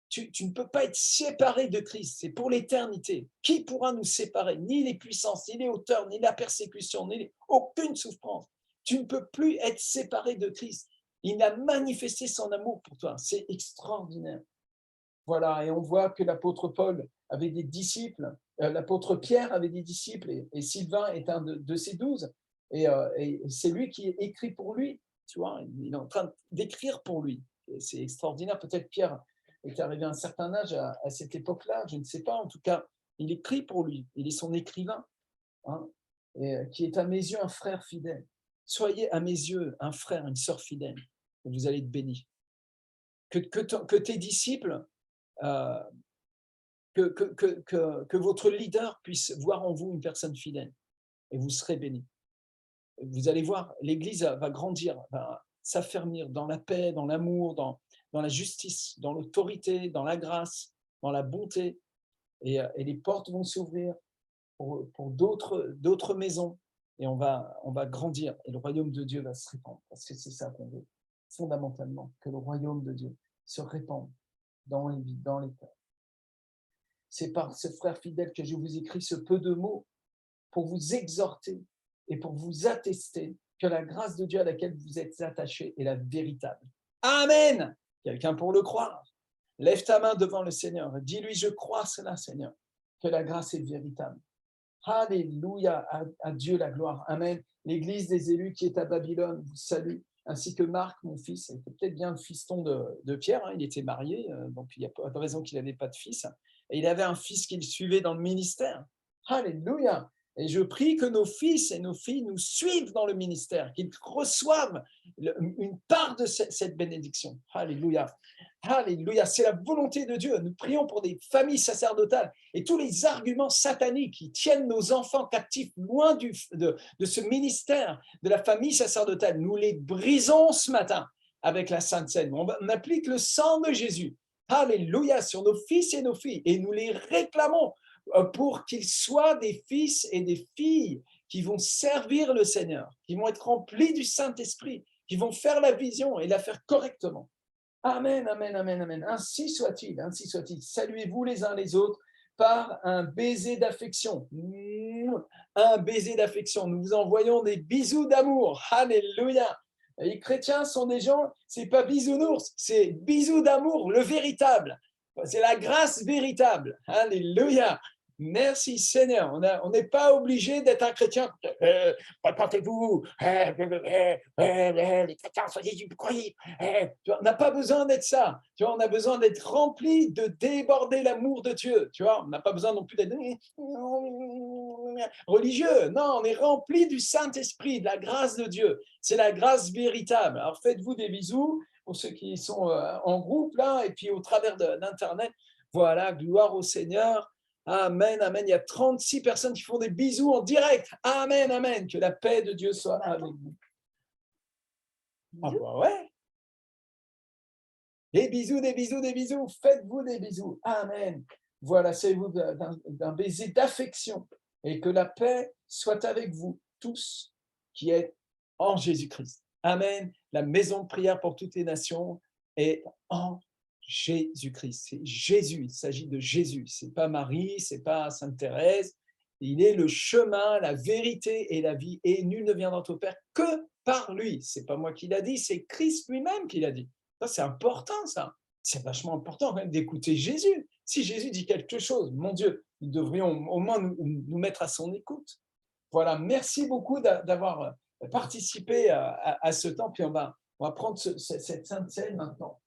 Tu ne peux pas être séparé de Christ, c'est pour l'éternité. Qui pourra nous séparer? Ni les puissances, ni les hauteurs, ni la persécution, aucune souffrance. Tu ne peux plus être séparé de Christ. Il a manifesté son amour pour toi. C'est extraordinaire. Voilà, et on voit que l'apôtre Paul avait des disciples, l'apôtre Pierre avait des disciples, et Sylvain est un de ces 12. Et c'est lui qui écrit pour lui, tu vois, il est en train d'écrire pour lui. Et c'est extraordinaire. Peut-être Pierre est arrivé à un certain âge à cette époque-là, je ne sais pas. En tout cas, il écrit pour lui, il est son écrivain, hein, et, qui est à mes yeux un frère fidèle. Soyez à mes yeux un frère, une sœur fidèle, et vous allez être bénis. Que tes disciples, euh, que votre leader puisse voir en vous une personne fidèle, et vous serez bénis. Vous allez voir, l'Église va grandir, va s'affermir dans la paix, dans l'amour, dans la justice, dans l'autorité, dans la grâce, dans la bonté, et les portes vont s'ouvrir pour d'autres maisons, et on va grandir, et le royaume de Dieu va se répandre, parce que c'est ça qu'on veut, fondamentalement, que le royaume de Dieu se répande dans les vies, dans les cœurs. C'est par ce frère fidèle que je vous écris ce peu de mots pour vous exhorter et pour vous attester que la grâce de Dieu à laquelle vous êtes attachés est la véritable. Amen. Quelqu'un pour le croire? Lève ta main devant le Seigneur. Dis-lui, je crois cela, Seigneur, que la grâce est véritable. Alléluia, à Dieu la gloire. Amen. L'Église des élus qui est à Babylone vous salue, ainsi que Marc, mon fils. C'était peut-être bien le fiston de Pierre, hein. Il était marié, donc il n'y a pas de raison qu'il n'avait pas de fils. Et il avait un fils qu'il suivait dans le ministère. Alléluia. Et je prie que nos fils et nos filles nous suivent dans le ministère, qu'ils reçoivent une part de cette bénédiction. Alléluia. Alléluia, c'est la volonté de Dieu. Nous prions pour des familles sacerdotales et tous les arguments sataniques qui tiennent nos enfants captifs loin de ce ministère de la famille sacerdotale. Nous les brisons ce matin avec la Sainte Seine. On applique le sang de Jésus. Alléluia, sur nos fils et nos filles. Et nous les réclamons pour qu'ils soient des fils et des filles qui vont servir le Seigneur, qui vont être remplis du Saint-Esprit, qui vont faire la vision et la faire correctement. Amen, amen, amen, amen. Ainsi soit-il, ainsi soit-il. Saluez-vous les uns les autres par un baiser d'affection. Un baiser d'affection. Nous vous envoyons des bisous d'amour. Alléluia. Les chrétiens sont des gens, c'est pas bisounours, c'est bisous d'amour, le véritable. C'est la grâce véritable. Alléluia. Merci Seigneur. On n'est pas obligé d'être un chrétien. Reportez-vous. Les chrétiens sont des hypocrites. On n'a pas besoin d'être ça. Tu vois, on a besoin d'être rempli, de déborder l'amour de Dieu. Tu vois, on n'a pas besoin non plus d'être religieux. Non, on est rempli du Saint-Esprit, de la grâce de Dieu. C'est la grâce véritable. Alors faites-vous des bisous pour ceux qui sont en groupe là et puis au travers d'Internet. Voilà, gloire au Seigneur. Amen, amen. Il y a 36 personnes qui font des bisous en direct. Amen, amen. Que la paix de Dieu soit avec vous. Ah bah ouais. Des bisous, des bisous, des bisous. Faites-vous des bisous. Amen. Voilà, c'est vous d'un baiser d'affection. Et que la paix soit avec vous tous qui êtes en Jésus-Christ. Amen. La maison de prière pour toutes les nations est en Jésus-Christ. C'est Jésus, il s'agit de Jésus. Ce n'est pas Marie, ce n'est pas Sainte Thérèse. Il est le chemin, la vérité et la vie. Et nul ne viendra au Père que par lui. Ce n'est pas moi qui l'a dit, c'est Christ lui-même qui l'a dit. Ça, c'est important, ça. C'est vachement important quand même d'écouter Jésus. Si Jésus dit quelque chose, mon Dieu, nous devrions au moins nous mettre à son écoute. Voilà, merci beaucoup d'avoir participé à ce temps. Puis on va prendre cette Sainte Seine maintenant.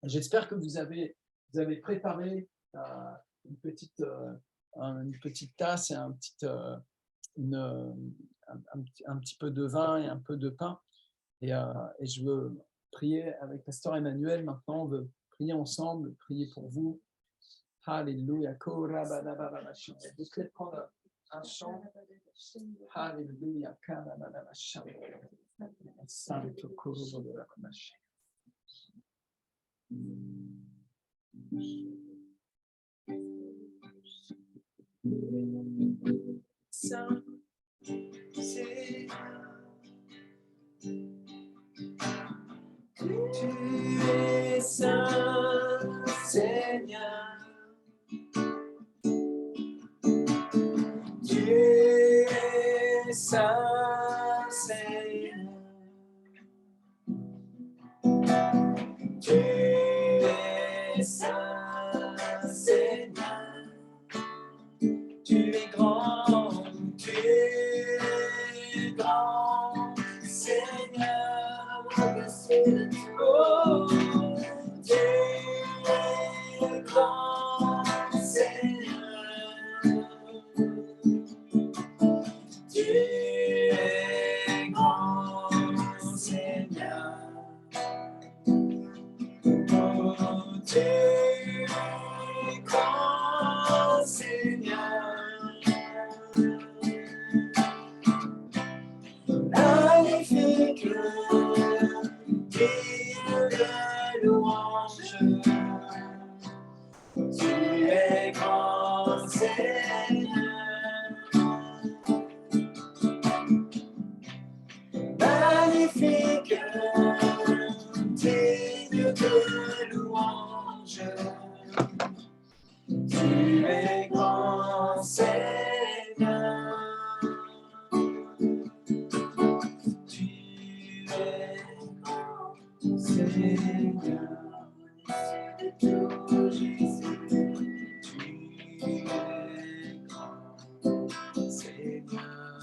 J'espère que vous avez préparé une petite tasse et un petit peu de vin et un peu de pain. Et je veux prier avec Pasteur Emmanuel maintenant. On veut prier ensemble, prier pour vous. Alléluia. Vous pouvez prendre un chant. Alléluia. Saint, c'est tu es saint, Seigneur. Tu es saint, Seigneur. Tu es saint, Seigneur. Tu es grand, Seigneur. Oh, tu es grand, Seigneur. Tu es grand, Seigneur. Oh, tu es grand, Seigneur. Magnifique, digne de louange. Tu es grand, Seigneur. Magnifique, digne de louange. Tu es grand, Seigneur. Tu es grand, Seigneur. Jésus, tu es grand, Seigneur.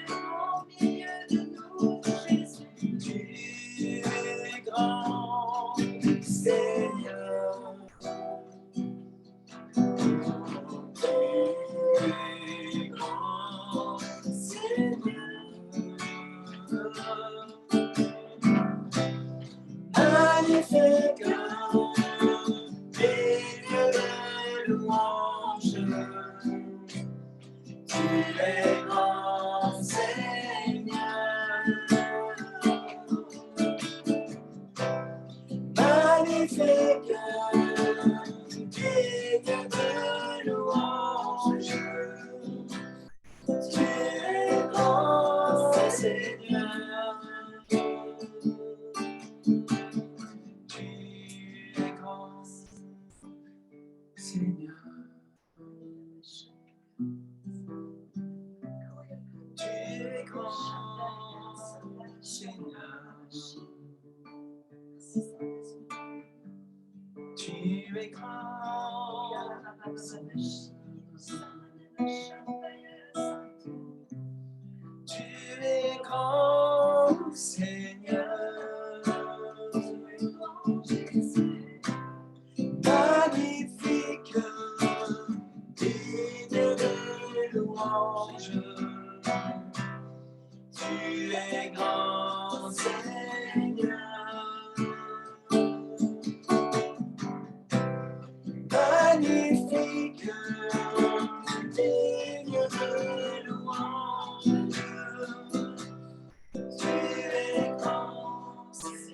Au milieu de nous, Jésus, tu es grand, Seigneur. Magnifique, magnifique, digne de louange. Tu es grand, Seigneur. Tu es grand, Seigneur. Tu es grand, Seigneur. Tu es grand, tu es grand, Seigneur. Magnifique, digne de louange. Tu es grand, Seigneur. Magnifique, digne de louange. Tu es grand, Seigneur.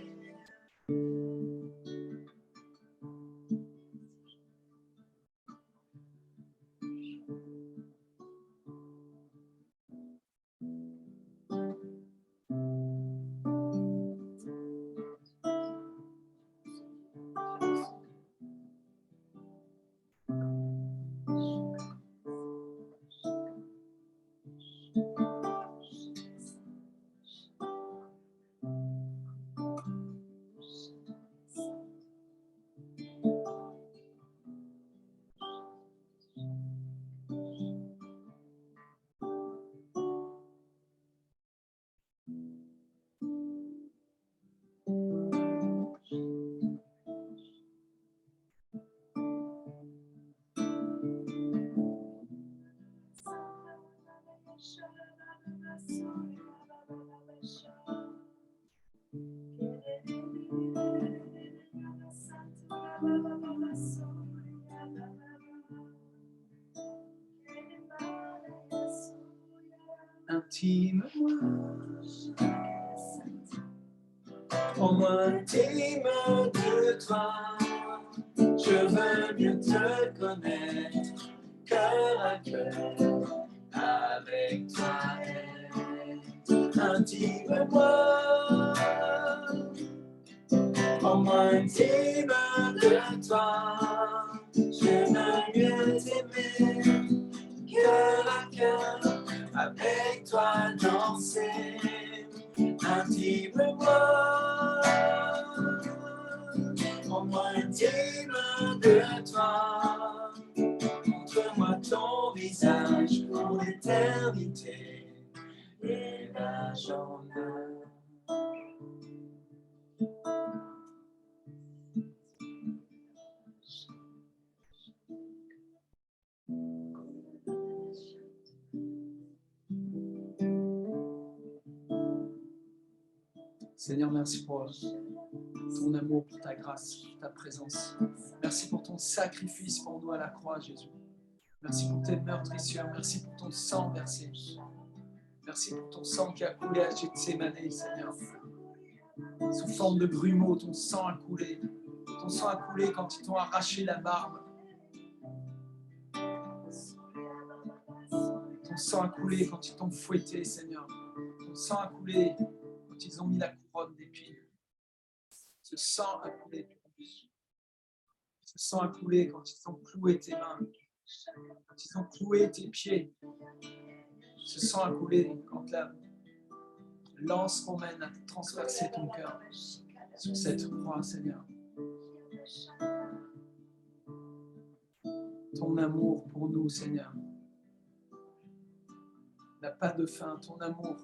Intime-moi, rends-moi intime de toi. Je veux mieux te connaître, cœur à cœur, avec toi. Intime-moi, rends-moi intime de toi. Je veux mieux t'aimer, cœur à cœur, avec toi danser. Intime-moi, rends-moi intime de toi. Montre-moi ton visage pour l'éternité et la journée. Seigneur, merci pour ton amour, pour ta grâce, pour ta présence. Merci pour ton sacrifice pour nous à la croix, Jésus. Merci pour tes meurtrissures. Merci pour ton sang versé. Merci pour ton sang qui a coulé à Gethsémane, Seigneur. Sous forme de grumeaux, ton sang a coulé. Ton sang a coulé quand ils t'ont arraché la barbe. Ton sang a coulé quand ils t'ont fouetté, Seigneur. Ton sang a coulé quand ils ont mis la couronne d'épines. Ce sang a coulé. Ce sang a coulé quand ils ont cloué tes mains. Quand ils ont cloué tes pieds. Ce sang a coulé quand la lance romaine a transpercé ton cœur sur cette croix, Seigneur. Ton amour pour nous, Seigneur, n'a pas de fin. Ton amour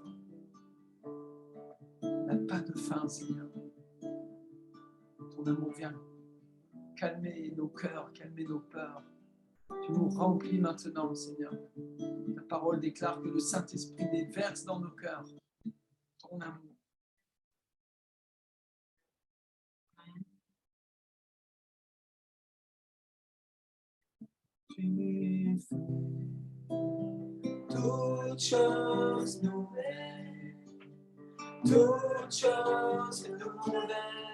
n'a pas de fin, Seigneur. Ton amour vient calmer nos cœurs, calmer nos peurs. Tu nous remplis maintenant, Seigneur. Ta parole déclare que le Saint-Esprit déverse dans nos cœurs ton amour. Tu fais toutes choses nouvelles, toutes choses nouvelles.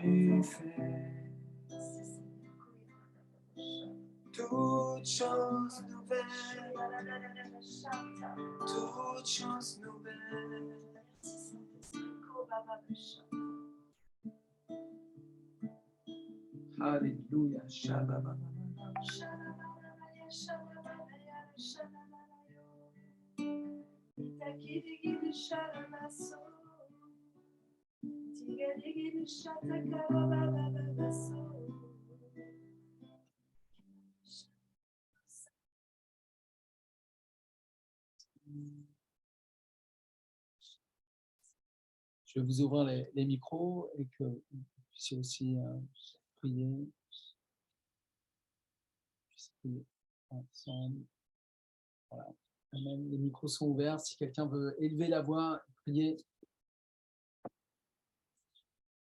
tu fais. Toute chose nouvelle, toute chose nouvelle. Alléluia. Shabbat. Je vais vous ouvrir les micros et que vous puissiez aussi prier. Prier ensemble. Voilà. Amen. Les micros sont ouverts. Si quelqu'un veut élever la voix, prier.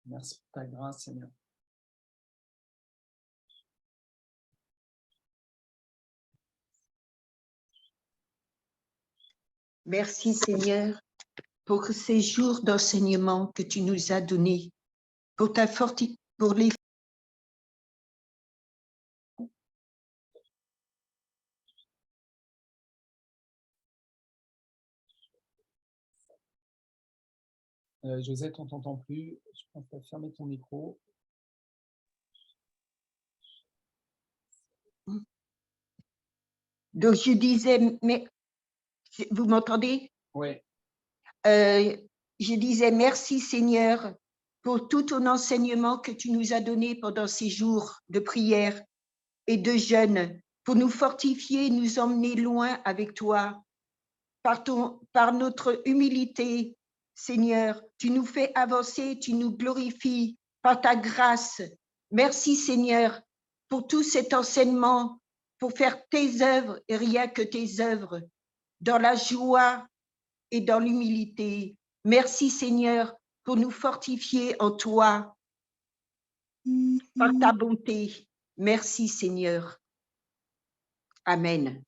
Merci pour ta grâce, Seigneur. Merci Seigneur pour ces jours d'enseignement que tu nous as donnés, pour pour les Josette, on ne t'entend plus. Je pense que tu as fermé ton micro. Donc je disais, mais vous m'entendez? Oui. Je disais merci Seigneur pour tout ton enseignement que tu nous as donné pendant ces jours de prière et de jeûne, pour nous fortifier, nous emmener loin avec toi. Par notre humilité, Seigneur, tu nous fais avancer, tu nous glorifies par ta grâce. Merci Seigneur pour tout cet enseignement, pour faire tes œuvres et rien que tes œuvres, dans la joie et dans l'humilité. Merci Seigneur pour nous fortifier en toi, par ta bonté. Merci Seigneur. Amen.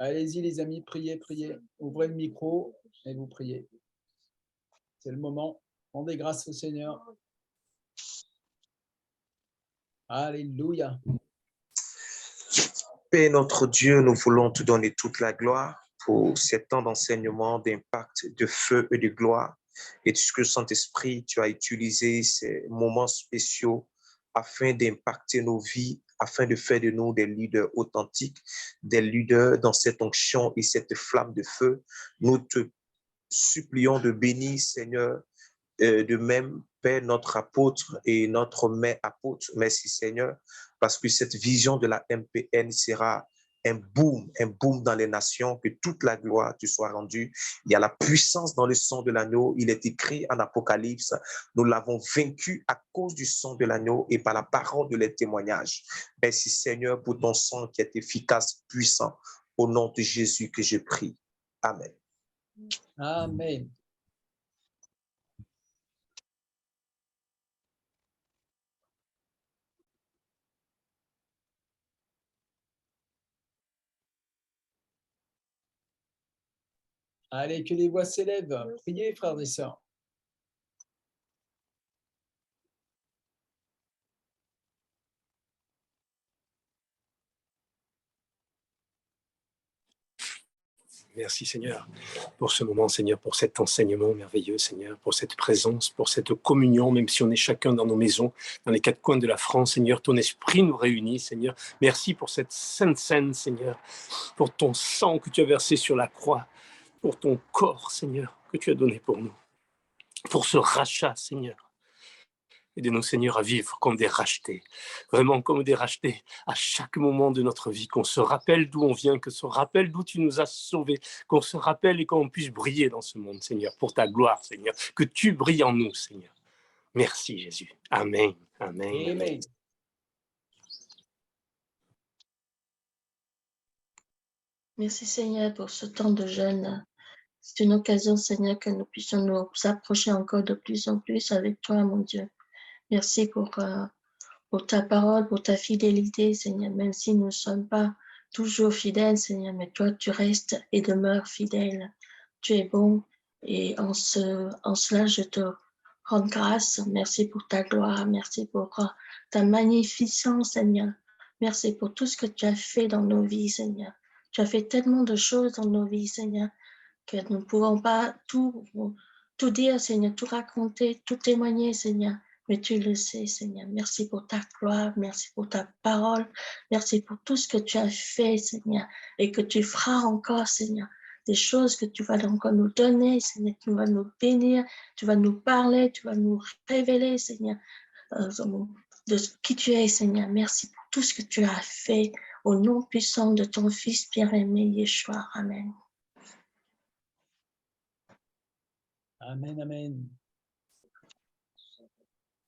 Allez-y les amis, priez, priez. Ouvrez le micro et vous priez. C'est le moment. Rendez grâce au Seigneur. Alléluia. Père notre Dieu, nous voulons te donner toute la gloire pour ces temps d'enseignement, d'impact, de feu et de gloire. Et tout ce que Saint-Esprit, tu as utilisé ces moments spéciaux afin d'impacter nos vies, afin de faire de nous des leaders authentiques, des leaders dans cette onction et cette flamme de feu. Nous te supplions de bénir, Seigneur, de même, Père, notre apôtre et notre mère apôtre. Merci, Seigneur, parce que cette vision de la MPN sera un boom dans les nations, que toute la gloire te soit rendue. Il y a la puissance dans le sang de l'agneau. Il est écrit en Apocalypse, nous l'avons vaincu à cause du sang de l'agneau et par la parole de les témoignages. Merci, Seigneur, pour ton sang qui est efficace, puissant. Au nom de Jésus que je prie. Amen. Amen. Allez, que les voix s'élèvent. Priez, frères et sœurs. Merci Seigneur pour ce moment, Seigneur, pour cet enseignement merveilleux, Seigneur, pour cette présence, pour cette communion, même si on est chacun dans nos maisons, dans les quatre coins de la France, Seigneur, ton esprit nous réunit, Seigneur. Merci pour cette sainte scène, Seigneur, pour ton sang que tu as versé sur la croix, pour ton corps, Seigneur, que tu as donné pour nous, pour ce rachat, Seigneur. Aidez-nous, Seigneur, à vivre comme des rachetés, vraiment comme des rachetés à chaque moment de notre vie, qu'on se rappelle d'où on vient, qu'on se rappelle d'où tu nous as sauvés, qu'on se rappelle et qu'on puisse briller dans ce monde, Seigneur, pour ta gloire, Seigneur, que tu brilles en nous, Seigneur. Merci, Jésus. Amen. Amen. Amen. Merci Seigneur pour ce temps de jeûne. C'est une occasion, Seigneur, que nous puissions nous approcher encore de plus en plus avec toi, mon Dieu. Merci pour ta parole, pour ta fidélité, Seigneur, même si nous ne sommes pas toujours fidèles, Seigneur, mais toi, tu restes et demeures fidèle. Tu es bon et en cela, je te rends grâce. Merci pour ta gloire, merci pour ta magnificence, Seigneur. Merci pour tout ce que tu as fait dans nos vies, Seigneur. Tu as fait tellement de choses dans nos vies, Seigneur, que nous ne pouvons pas tout dire, Seigneur, tout raconter, tout témoigner, Seigneur. Mais tu le sais, Seigneur. Merci pour ta gloire, merci pour ta parole, merci pour tout ce que tu as fait, Seigneur, et que tu feras encore, Seigneur. Des choses que tu vas encore nous donner, Seigneur, tu vas nous bénir, tu vas nous parler, tu vas nous révéler, Seigneur, de qui tu es, Seigneur. Merci pour tout ce que tu as fait au nom puissant de ton Fils bien-aimé, Yeshua. Amen. Amen, amen.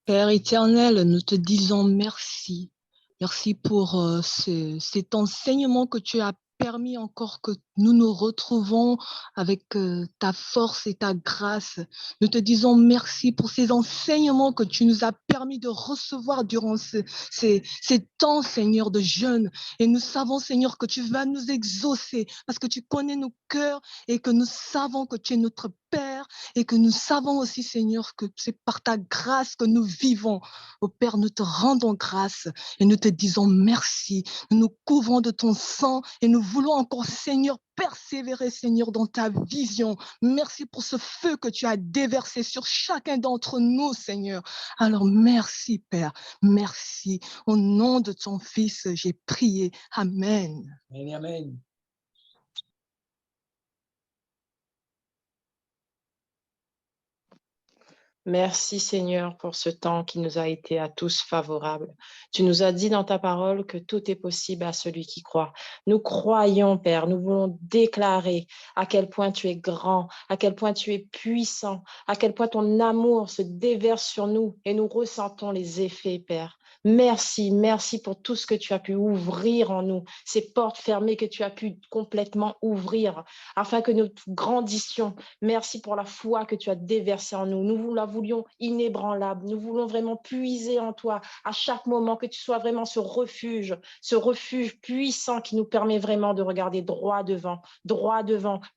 Père éternel, nous te disons merci. Merci pour cet enseignement que tu as permis encore que nous nous retrouvons avec ta force et ta grâce. Nous te disons merci pour ces enseignements que tu nous as permis de recevoir durant ces temps, Seigneur, de jeûne. Et nous savons, Seigneur, que tu vas nous exaucer parce que tu connais nos cœurs et que nous savons que tu es notre Père et que nous savons aussi, Seigneur, que c'est par ta grâce que nous vivons. Oh Père, nous te rendons grâce et nous te disons merci. Nous nous couvrons de ton sang et nous voulons encore, Seigneur, persévérer, Seigneur, dans ta vision. Merci pour ce feu que tu as déversé sur chacun d'entre nous, Seigneur. Alors, merci, Père. Merci. Au nom de ton Fils, j'ai prié. Amen. Amen, amen. Merci Seigneur pour ce temps qui nous a été à tous favorable. Tu nous as dit dans ta parole que tout est possible à celui qui croit. Nous croyons, Père, nous voulons déclarer à quel point tu es grand, à quel point tu es puissant, à quel point ton amour se déverse sur nous et nous ressentons les effets, Père. Merci, merci pour tout ce que tu as pu ouvrir en nous, ces portes fermées que tu as pu complètement ouvrir afin que nous grandissions. Merci pour la foi que tu as déversée en nous. Nous la voulions inébranlable. Nous voulons vraiment puiser en toi à chaque moment, que tu sois vraiment ce refuge puissant qui nous permet vraiment de regarder droit devant,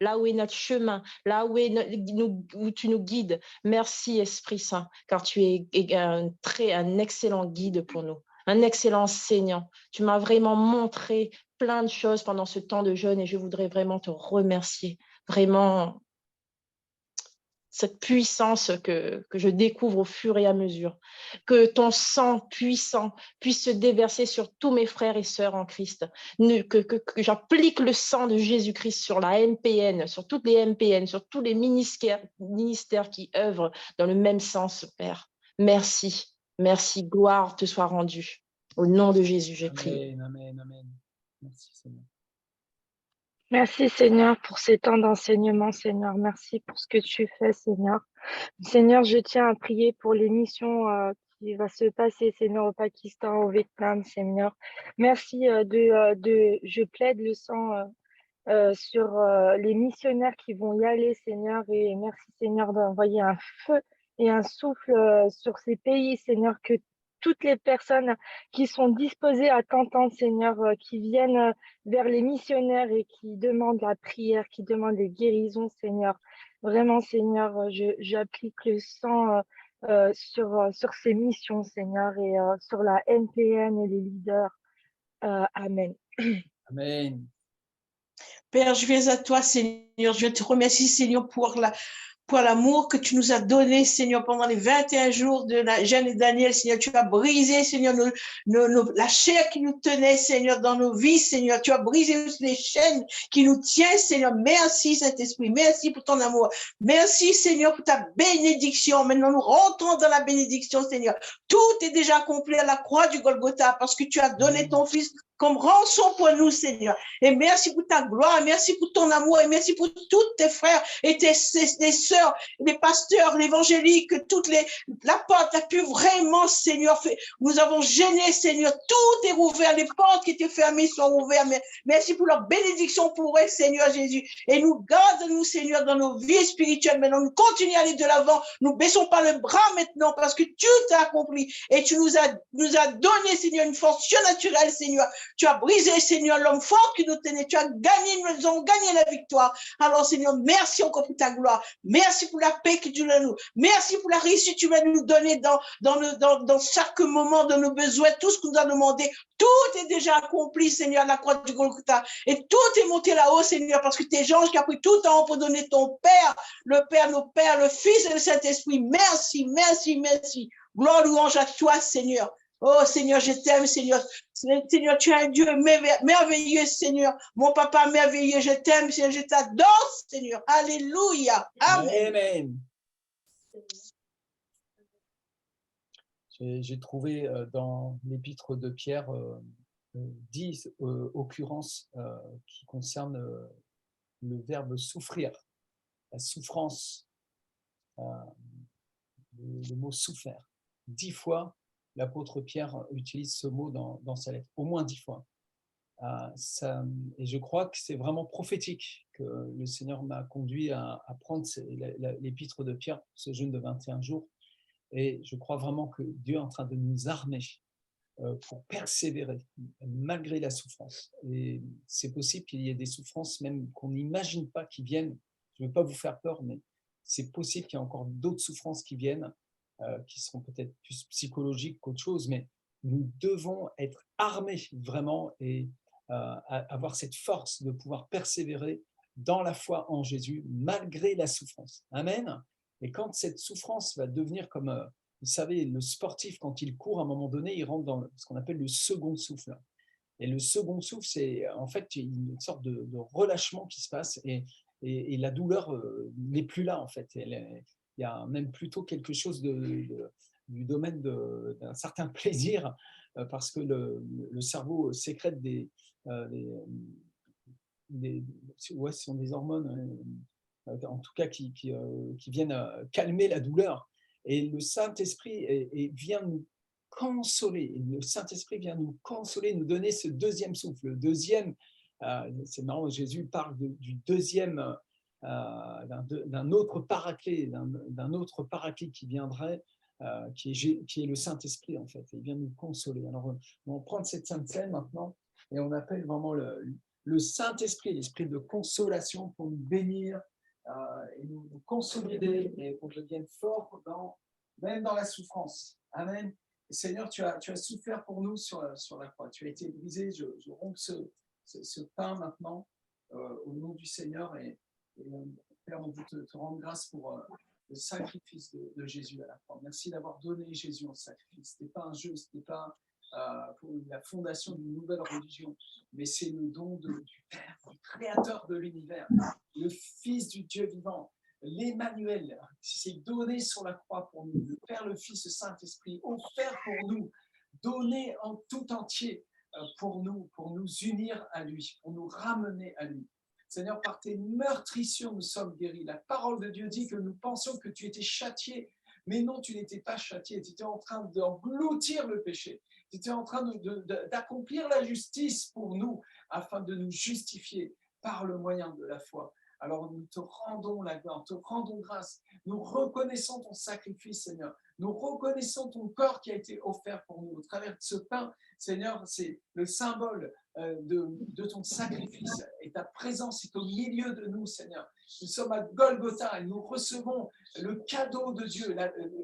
là où est notre chemin, là où tu nous guides. Merci Esprit Saint, car tu es un excellent guide pour nous, un excellent enseignant. Tu m'as vraiment montré plein de choses pendant ce temps de jeûne et je voudrais vraiment te remercier. Vraiment, cette puissance que je découvre au fur et à mesure. Que ton sang puissant puisse se déverser sur tous mes frères et sœurs en Christ. Que j'applique le sang de Jésus-Christ sur la MPN, sur toutes les MPN, sur tous les ministères qui œuvrent dans le même sens, Père. Merci, merci, gloire te soit rendue. Au nom de Jésus, j'ai prié. Amen, amen, amen. Merci Seigneur. Merci Seigneur pour ces temps d'enseignement, Seigneur. Merci pour ce que tu fais, Seigneur. Seigneur, je tiens à prier pour l'émission qui va se passer, Seigneur, au Pakistan, au Vietnam, Seigneur. Merci je plaide le sang sur les missionnaires qui vont y aller, Seigneur. Et merci, Seigneur, d'envoyer un feu et un souffle sur ces pays, Seigneur, que toutes les personnes qui sont disposées à t'entendre, Seigneur, qui viennent vers les missionnaires et qui demandent la prière, qui demandent les guérisons, Seigneur. Vraiment, Seigneur, j'applique le sang sur ces missions, Seigneur, et sur la NPN et les leaders. Amen. Amen. Père, je viens à toi, Seigneur. Je te remercie, Seigneur, pour l'amour que tu nous as donné, Seigneur, pendant les 21 jours de la jeûne de Daniel, Seigneur. Tu as brisé, Seigneur, la chair qui nous tenait, Seigneur, dans nos vies, Seigneur. Tu as brisé les chaînes qui nous tiennent, Seigneur. Merci, Saint-Esprit. Merci pour ton amour. Merci, Seigneur, pour ta bénédiction. Maintenant, nous rentrons dans la bénédiction, Seigneur. Tout est déjà accompli à la croix du Golgotha parce que tu as donné ton Fils comme rançon pour nous, Seigneur. Et merci pour ta gloire, merci pour ton amour, et merci pour tous tes frères et tes sœurs, les pasteurs, l'évangélique, la porte a pu vraiment, Seigneur, nous avons gêné, Seigneur, tout est ouvert, les portes qui étaient fermées sont ouvertes. Merci pour leur bénédiction pour eux, Seigneur Jésus. Et nous garde-nous, Seigneur, dans nos vies spirituelles. Maintenant, nous continuons à aller de l'avant. Nous baissons pas le bras maintenant parce que tu t'as accompli et tu nous as donné, Seigneur, une force surnaturelle, Seigneur. Tu as brisé, Seigneur, l'homme fort qui nous tenait. Tu as gagné, nous avons gagné la victoire. Alors, Seigneur, merci encore pour ta gloire. Merci pour la paix que tu nous. Merci pour la réussite que tu vas nous donner dans chaque moment de nos besoins. Tout ce que nous a demandé, tout est déjà accompli, Seigneur, à la croix du Golgotha. Et tout est monté là-haut, Seigneur, parce que tes anges qui ont pris tout en haut pour donner ton Père, le Père, nos pères, le Fils et le Saint-Esprit. Merci, merci, merci. Gloire, louange à toi, Seigneur. Oh Seigneur, je t'aime, Seigneur. Seigneur, tu es un Dieu merveilleux, Seigneur. Mon papa merveilleux, je t'aime, Seigneur, je t'adore, Seigneur. Alléluia. Amen. Amen. J'ai trouvé dans l'épître de Pierre 10 occurrences qui concernent le verbe souffrir, la souffrance, le mot souffert. 10 fois, l'apôtre Pierre utilise ce mot dans sa lettre, au moins 10 fois. Et je crois que c'est vraiment prophétique que le Seigneur m'a conduit à prendre l'épître de Pierre, ce jeûne de 21 jours. Et je crois vraiment que Dieu est en train de nous armer pour persévérer malgré la souffrance. Et c'est possible qu'il y ait des souffrances même qu'on n'imagine pas qui viennent. Je ne veux pas vous faire peur, mais c'est possible qu'il y ait encore d'autres souffrances qui viennent, qui seront peut-être plus psychologiques qu'autre chose, mais nous devons être armés vraiment et avoir cette force de pouvoir persévérer dans la foi en Jésus malgré la souffrance. Amen. Et quand cette souffrance va devenir comme, vous savez, le sportif, quand il court, à un moment donné, il rentre dans ce qu'on appelle le second souffle. Et le second souffle, c'est en fait une sorte de relâchement qui se passe et la douleur n'est plus là, en fait. Il y a même plutôt quelque chose du domaine d'un certain plaisir parce que le cerveau sécrète ce sont des hormones, en tout cas qui viennent calmer la douleur. Et le Saint-Esprit vient nous consoler. Le Saint-Esprit vient nous consoler, nous donner ce deuxième souffle. Le deuxième, c'est marrant, Jésus parle du deuxième, d'un autre paraclet, d'un autre paraclet qui viendrait, qui est le Saint-Esprit, en fait. Il vient nous consoler. Alors, on va prendre cette sainte scène maintenant et on appelle vraiment le Saint-Esprit, l'esprit de consolation pour nous bénir, et nous consolider et pour que je devienne fort même dans la souffrance. Amen. Et Seigneur, tu as souffert pour nous sur la croix. Tu as été brisé. Je romps ce pain maintenant au nom du Seigneur. Et Père, on veut te rendre grâce pour le sacrifice de Jésus à la croix. Merci d'avoir donné Jésus en sacrifice. Ce n'était pas un jeu, ce n'était pas pour la fondation d'une nouvelle religion, mais c'est le don du Père, du Créateur de l'univers, le Fils du Dieu vivant, l'Emmanuel, qui s'est donné sur la croix pour nous, le Père, le Fils, le Saint-Esprit, offert pour nous, donné en tout entier pour nous unir à lui, pour nous ramener à lui. Seigneur, par tes meurtrissures, nous sommes guéris. La parole de Dieu dit que nous pensions que tu étais châtié, mais non, tu n'étais pas châtié, tu étais en train d'engloutir le péché. Tu étais en train d'accomplir la justice pour nous, afin de nous justifier par le moyen de la foi. Alors nous te rendons la gloire, te rendons grâce. Nous reconnaissons ton sacrifice, Seigneur. Nous reconnaissons ton corps qui a été offert pour nous. Au travers de ce pain, Seigneur, c'est le symbole de ton sacrifice. Et ta présence est au milieu de nous, Seigneur. Nous sommes à Golgotha et nous recevons le cadeau de Dieu.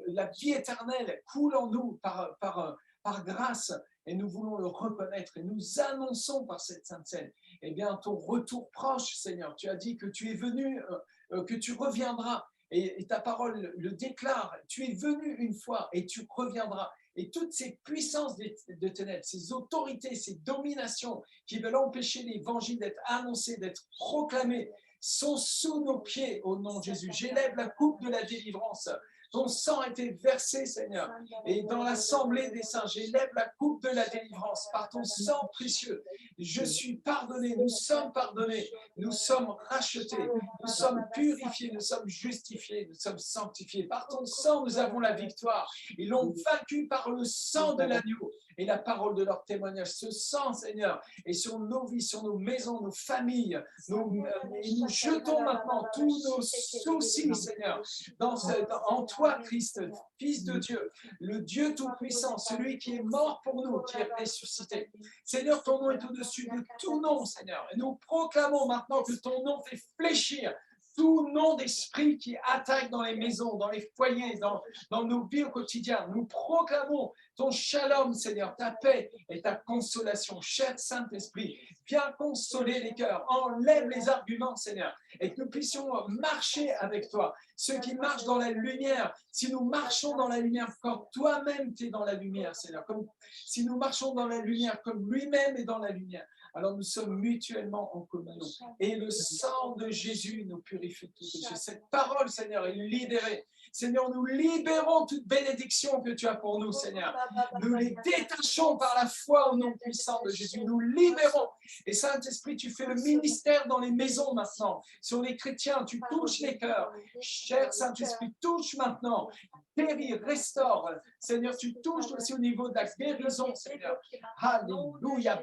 La vie éternelle coule en nous par grâce, et nous voulons le reconnaître, et nous annonçons par cette sainte scène, eh bien, ton retour proche, Seigneur. Tu as dit que tu es venu, que tu reviendras, et ta parole le déclare. Tu es venu une fois, et tu reviendras. Et toutes ces puissances de ténèbres, ces autorités, ces dominations qui veulent empêcher l'évangile d'être annoncé, d'être proclamé, sont sous nos pieds au nom de Jésus. J'élève la coupe de la délivrance Ton sang a été versé, Seigneur. Et dans l'assemblée des saints, j'élève la coupe de la délivrance par ton sang précieux. Je suis pardonné, nous sommes pardonnés, nous sommes rachetés, nous sommes purifiés, nous sommes justifiés, nous sommes sanctifiés. Par ton sang, nous avons la victoire. Ils l'ont vaincu par le sang de l'agneau et la parole de leur témoignage. Ce sang, Seigneur, est sur nos vies, sur nos maisons, nos familles. Et nous jetons maintenant tous nos soucis, Seigneur, en toi, Christ, Fils de Dieu, le Dieu Tout-Puissant, celui qui est mort pour nous, qui est ressuscité. Seigneur, ton nom est au-dessus de tout nom, Seigneur. Et nous proclamons maintenant que ton nom fait fléchir tout nom d'esprit qui attaque dans les maisons, dans les foyers, dans nos vies au quotidien. Nous proclamons ton shalom, Seigneur, ta paix et ta consolation. Cher Saint-Esprit, viens consoler les cœurs, enlève les arguments, Seigneur, et que nous puissions marcher avec toi. Ceux qui marchent dans la lumière, si nous marchons dans la lumière, quand toi-même tu es dans la lumière, Seigneur, comme si nous marchons dans la lumière, comme lui-même est dans la lumière, alors nous sommes mutuellement en communion. Et le sang de Jésus nous purifie tout péché. Cette parole, Seigneur, est libérée. Seigneur, nous libérons toute bénédiction que tu as pour nous, Seigneur. Nous les détachons par la foi au nom puissant de Jésus. Nous libérons. Et Saint-Esprit, tu fais le ministère dans les maisons maintenant. Sur les chrétiens, tu touches les cœurs. Cher Saint-Esprit, touche maintenant. Guéris, restaure. Seigneur, tu touches aussi au niveau de la guérison, Seigneur. Alléluia.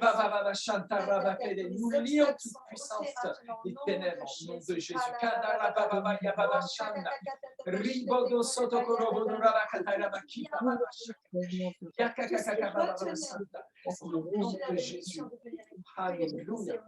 Nous lions toute puissance des ténèbres au nom de Jésus. Ribodo soto korobo durara katara bakita. Au nom de Jésus. Alléluia.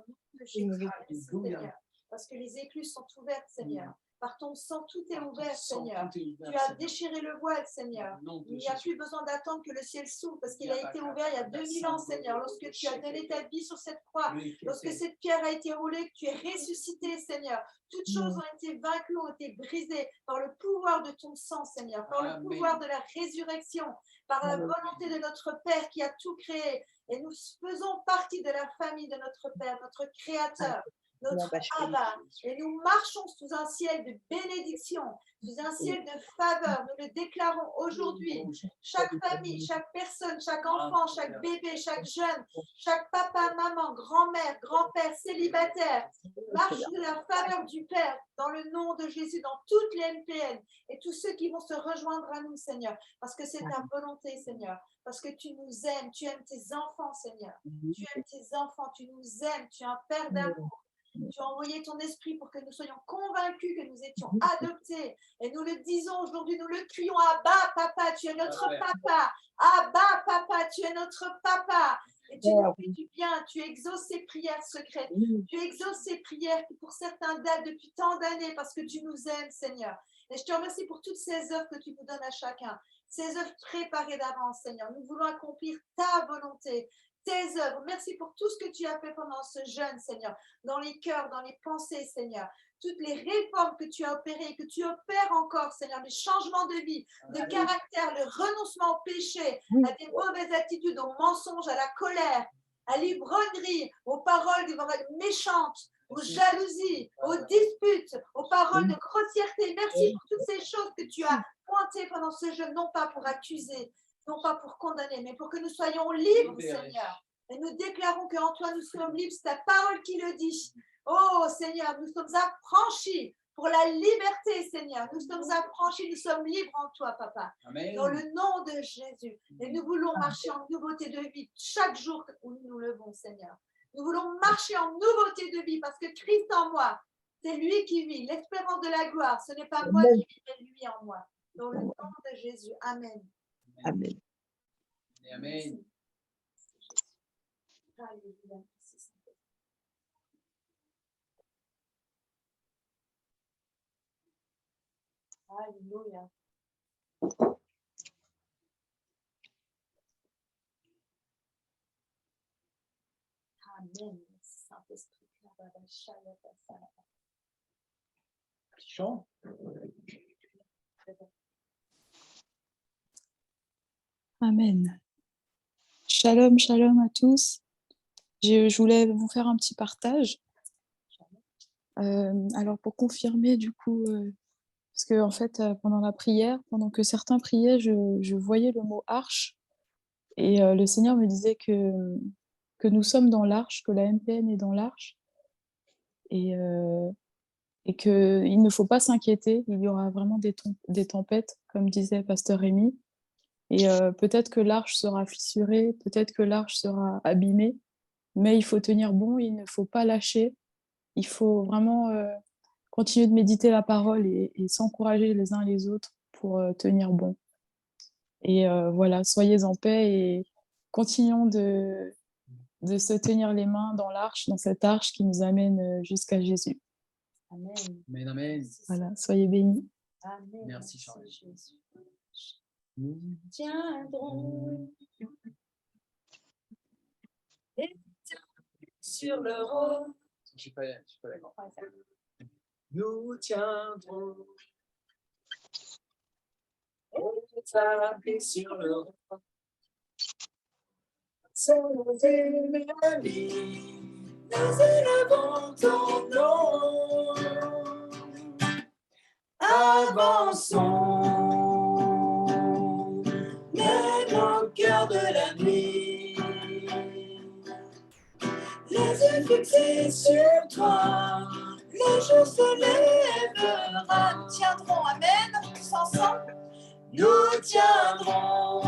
Alléluia. Parce que les écluses sont ouvertes, Seigneur. Par ton sang, tout est ouvert, Seigneur. Tu as déchiré le voile, Seigneur. Il n'y a plus besoin d'attendre que le ciel s'ouvre parce qu'il a été ouvert il y a 2000 ans, Seigneur. Lorsque tu as donné ta vie sur cette croix, lorsque cette pierre a été roulée, que tu es ressuscité, Seigneur. Toutes choses ont été vaincues, ont été brisées par le pouvoir de ton sang, Seigneur, par le pouvoir de la résurrection, par la volonté de notre Père qui a tout créé. Et nous faisons partie de la famille de notre Père, notre Créateur. Notre Abba, et nous marchons sous un ciel de bénédiction, sous un ciel de faveur. Nous le déclarons aujourd'hui. Chaque famille, chaque personne, chaque enfant, chaque bébé, chaque jeune, chaque papa, maman, grand-mère, grand-père, célibataire, marche sous la faveur du Père, dans le nom de Jésus, dans toutes les MPN, et tous ceux qui vont se rejoindre à nous, Seigneur, parce que c'est ta volonté, Seigneur, parce que tu nous aimes, tu aimes tes enfants, Seigneur, tu aimes tes enfants, tu nous aimes, tu es un Père d'amour. Tu as envoyé ton esprit pour que nous soyons convaincus que nous étions adoptés. Et nous le disons aujourd'hui, nous le crions. Abba, papa, tu es notre papa. Abba, papa, tu es notre papa. Et tu nous fais du bien. Tu exauces ces prières secrètes. Tu exauces ces prières qui pour certains datent depuis tant d'années parce que tu nous aimes, Seigneur. Et je te remercie pour toutes ces œuvres que tu nous donnes à chacun. Ces œuvres préparées d'avance, Seigneur. Nous voulons accomplir ta volonté. Tes œuvres. Merci pour tout ce que tu as fait pendant ce jeûne, Seigneur, dans les cœurs, dans les pensées, Seigneur. Toutes les réformes que tu as opérées, que tu opères encore, Seigneur, les changements de vie, de caractère, le renoncement au péché, à des mauvaises attitudes, aux mensonges, à la colère, à l'ivrognerie, aux paroles méchantes, aux jalousies, aux disputes, aux paroles de grossièreté. Merci pour toutes ces choses que tu as pointées pendant ce jeûne, non pas pour accuser, non pas pour condamner, mais pour que nous soyons libres, Seigneur. Et nous déclarons qu'en toi, nous sommes libres. C'est ta parole qui le dit. Oh, Seigneur, nous sommes affranchis pour la liberté, Seigneur. Nous sommes affranchis, nous sommes libres en toi, Papa. Amen. Dans le nom de Jésus. Et nous voulons marcher en nouveauté de vie chaque jour où nous nous levons, Seigneur. Nous voulons marcher en nouveauté de vie parce que Christ en moi, c'est lui qui vit. L'espérance de la gloire, ce n'est pas moi qui vis, mais lui en moi. Dans le nom de Jésus. Amen. Amen. Amen. Alléluia. Amen. Saint-Esprit. Chant. Amen. Shalom, shalom à tous. Je voulais vous faire un petit partage. Alors pour confirmer du coup Parce que en fait, pendant la prière, pendant que certains priaient, je voyais le mot arche et le Seigneur me disait que nous sommes dans l'arche, que la MPN est dans l'arche et qu'il ne faut pas s'inquiéter. Il y aura vraiment des tempêtes, comme disait pasteur Rémi. Et peut-être que l'arche sera fissurée, peut-être que l'arche sera abîmée, mais il faut tenir bon, il ne faut pas lâcher. Il faut vraiment continuer de méditer la parole et s'encourager les uns les autres pour tenir bon. Et voilà, soyez en paix et continuons de se tenir les mains dans l'arche, dans cette arche qui nous amène jusqu'à Jésus. Amen. Amen, amen. Voilà, soyez bénis. Amen. Merci, Charles. Jésus. Tiendrons sur le rôle. Je suis pas d'accord. Nous tiendrons établis sur le roi. C'est nos ennemis, nous élevons ton nom. Avançons, même au cœur de la nuit. Les yeux fixés sur toi, le jour se lèvera. Nous tiendrons, amen, tous ensemble. Nous tiendrons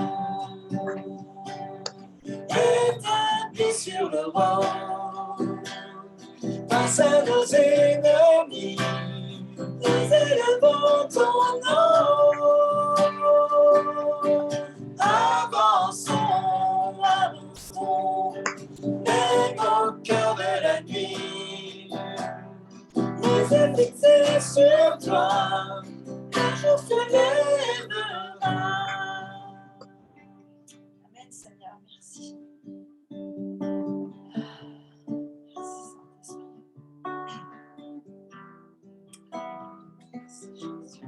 établis sur le rang. Face à nos ennemis, nous élevons ton nom. Avançons, avançons, même au cœur de la nuit. Les yeux fixés sur toi, le jour se lèvera. Amen, Seigneur, merci. Merci, Jésus.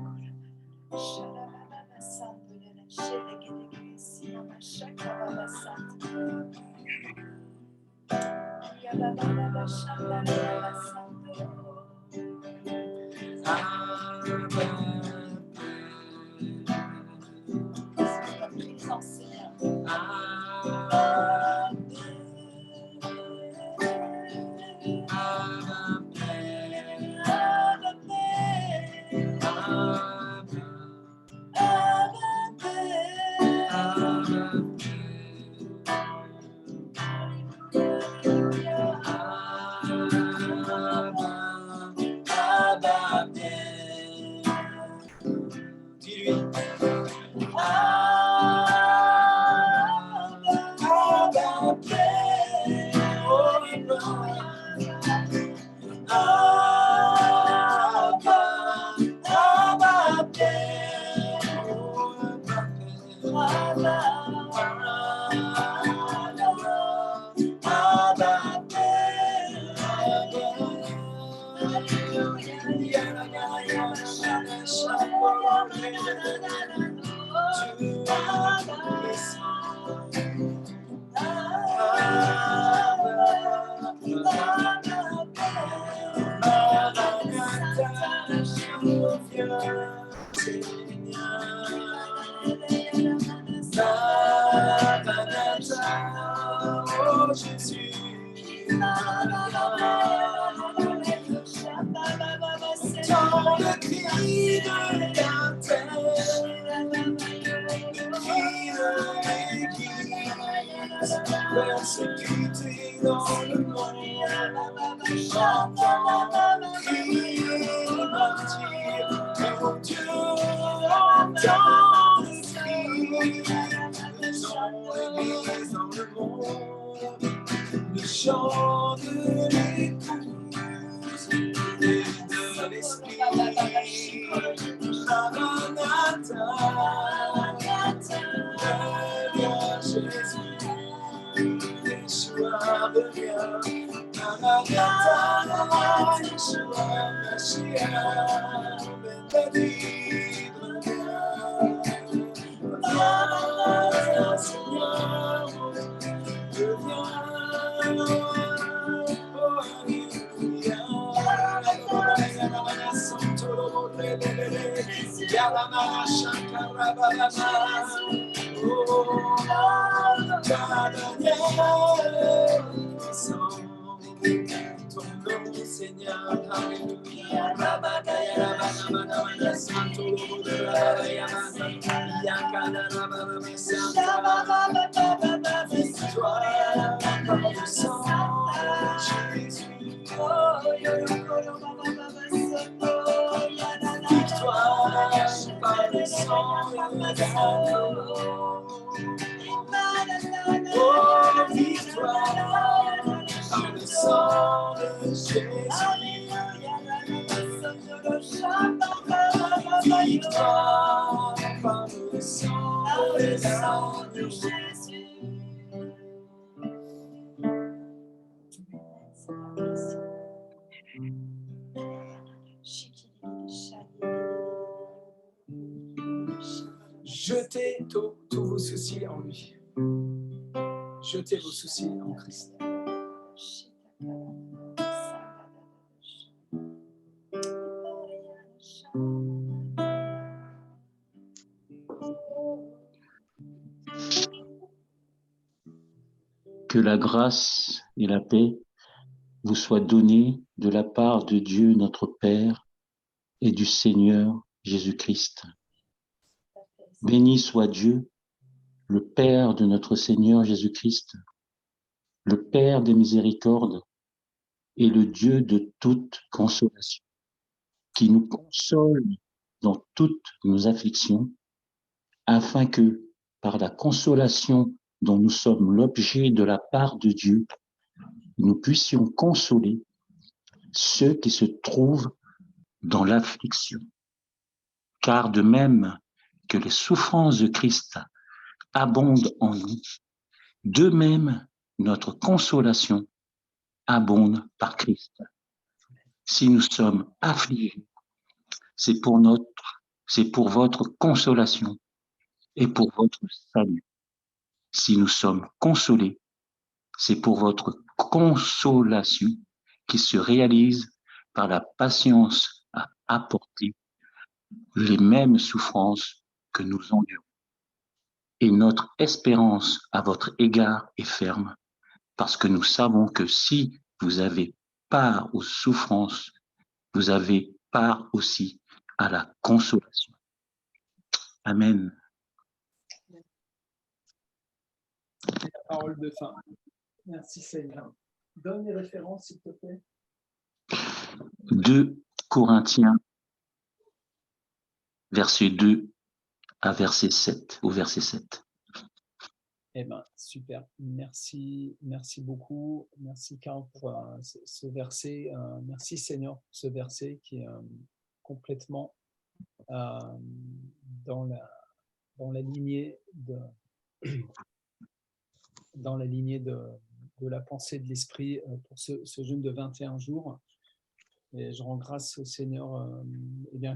Dans le cri de l'éternel, le cri de l'Église, persécuté dans le monde, j'entends le cri des martyrs, mon Dieu entend le cri, dans l'Église, dans le monde, le chant de l'épouse et de l'esprit. Maranatha, reviens Jésus, Yeshua revient. Maranatha, Yeshua, Mashiach, Ben David revient. Maranatha, Seigneur, reviens. Oh, Alléluia. Seigneur, alléluia, Rabadaya, Rabadaya, Santo, victoire par le sang de Jésus. Victoire par le sang de l'agneau. Oh, victoire par le sang de Jésus. Victoire par le sang de Jésus. Jetez tous vos soucis en lui. Jetez vos soucis en Christ. Que la grâce et la paix vous soient données de la part de Dieu notre Père et du Seigneur Jésus-Christ. Béni soit Dieu, le Père de notre Seigneur Jésus-Christ, le Père des miséricordes et le Dieu de toute consolation, qui nous console dans toutes nos afflictions, afin que, par la consolation dont nous sommes l'objet de la part de Dieu, nous puissions consoler ceux qui se trouvent dans l'affliction. Car de même que les souffrances de Christ abondent en nous, de même notre consolation abonde par Christ. Si nous sommes affligés, c'est pour votre consolation et pour votre salut. Si nous sommes consolés, c'est pour votre consolation qui se réalise par la patience à apporter les mêmes souffrances que nous endurons. Et notre espérance à votre égard est ferme, parce que nous savons que si vous avez part aux souffrances, vous avez part aussi à la consolation. Amen. La parole de fin. Merci Seigneur. Donne les références, s'il te plaît. 2 Corinthiens, verset 2 à verset 7, au verset 7. Eh bien, super. Merci beaucoup. Merci Karl pour ce verset. Merci Seigneur pour ce verset qui est complètement dans la lignée de la pensée de l'Esprit pour ce jeûne de 21 jours. Et je rends grâce au Seigneur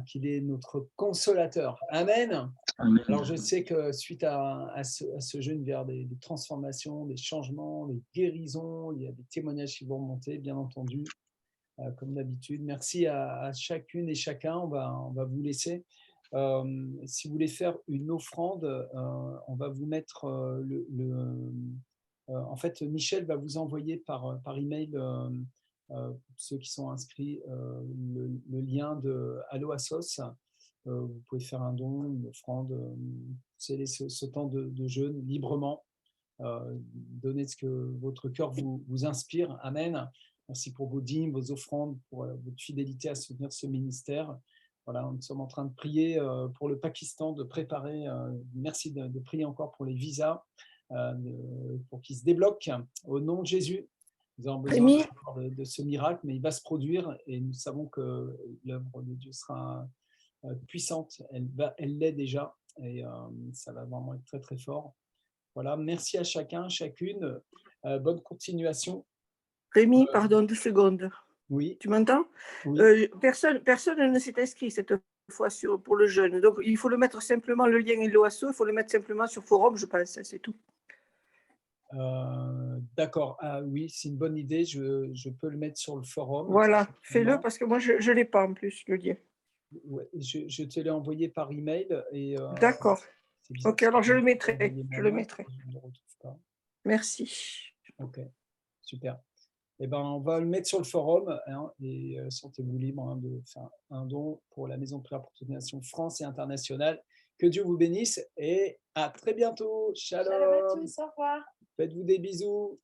qu'il est notre consolateur. Amen. Amen. Alors je sais que suite à ce jeûne vers des transformations, des changements, des guérisons, il y a des témoignages qui vont remonter, bien entendu, comme d'habitude. Merci à chacune et chacun. On va vous laisser. Si vous voulez faire une offrande, on va vous mettre en fait, Michel va vous envoyer par email, ceux qui sont inscrits, le lien de Allo Assos. Vous pouvez faire un don, une offrande, céder ce temps de jeûne librement. Donnez ce que votre cœur vous inspire. Amen. Merci pour vos dîmes, vos offrandes, pour votre fidélité à soutenir ce ministère. Voilà, nous sommes en train de prier pour le Pakistan, de préparer. Merci de prier encore pour les visas, pour qu'ils se débloquent au nom de Jésus. Nous avons besoin de ce miracle, mais il va se produire et nous savons que l'œuvre de Dieu sera puissante. Elle l'est déjà et ça va vraiment être très très fort. Voilà, merci à chacun, chacune. Bonne continuation. Rémi, pardon, 2 secondes. Oui. Tu m'entends? Oui. Personne ne s'est inscrit cette fois pour le jeûne. Donc, il faut le mettre simplement, le lien est l'OASO, il faut le mettre simplement sur forum, je pense, c'est tout. D'accord. Ah, oui, c'est une bonne idée. Je peux le mettre sur le forum. Voilà, fais-le parce que moi, je ne l'ai pas en plus, le lien. Ouais, je te l'ai envoyé par email et D'accord. c'est bizarre Ok, parce alors que je le l'ai mettrai. envoyé Je le moi-même, mettrai. je ne le retrouve pas. Merci. Ok, super. Eh ben, on va le mettre sur le forum hein, et sentez-vous libre hein, de faire un don pour la Maison de prière pour toute nation France et internationale. Que Dieu vous bénisse et à très bientôt. Shalom à Shalom. tous, au revoir. Faites-vous des bisous.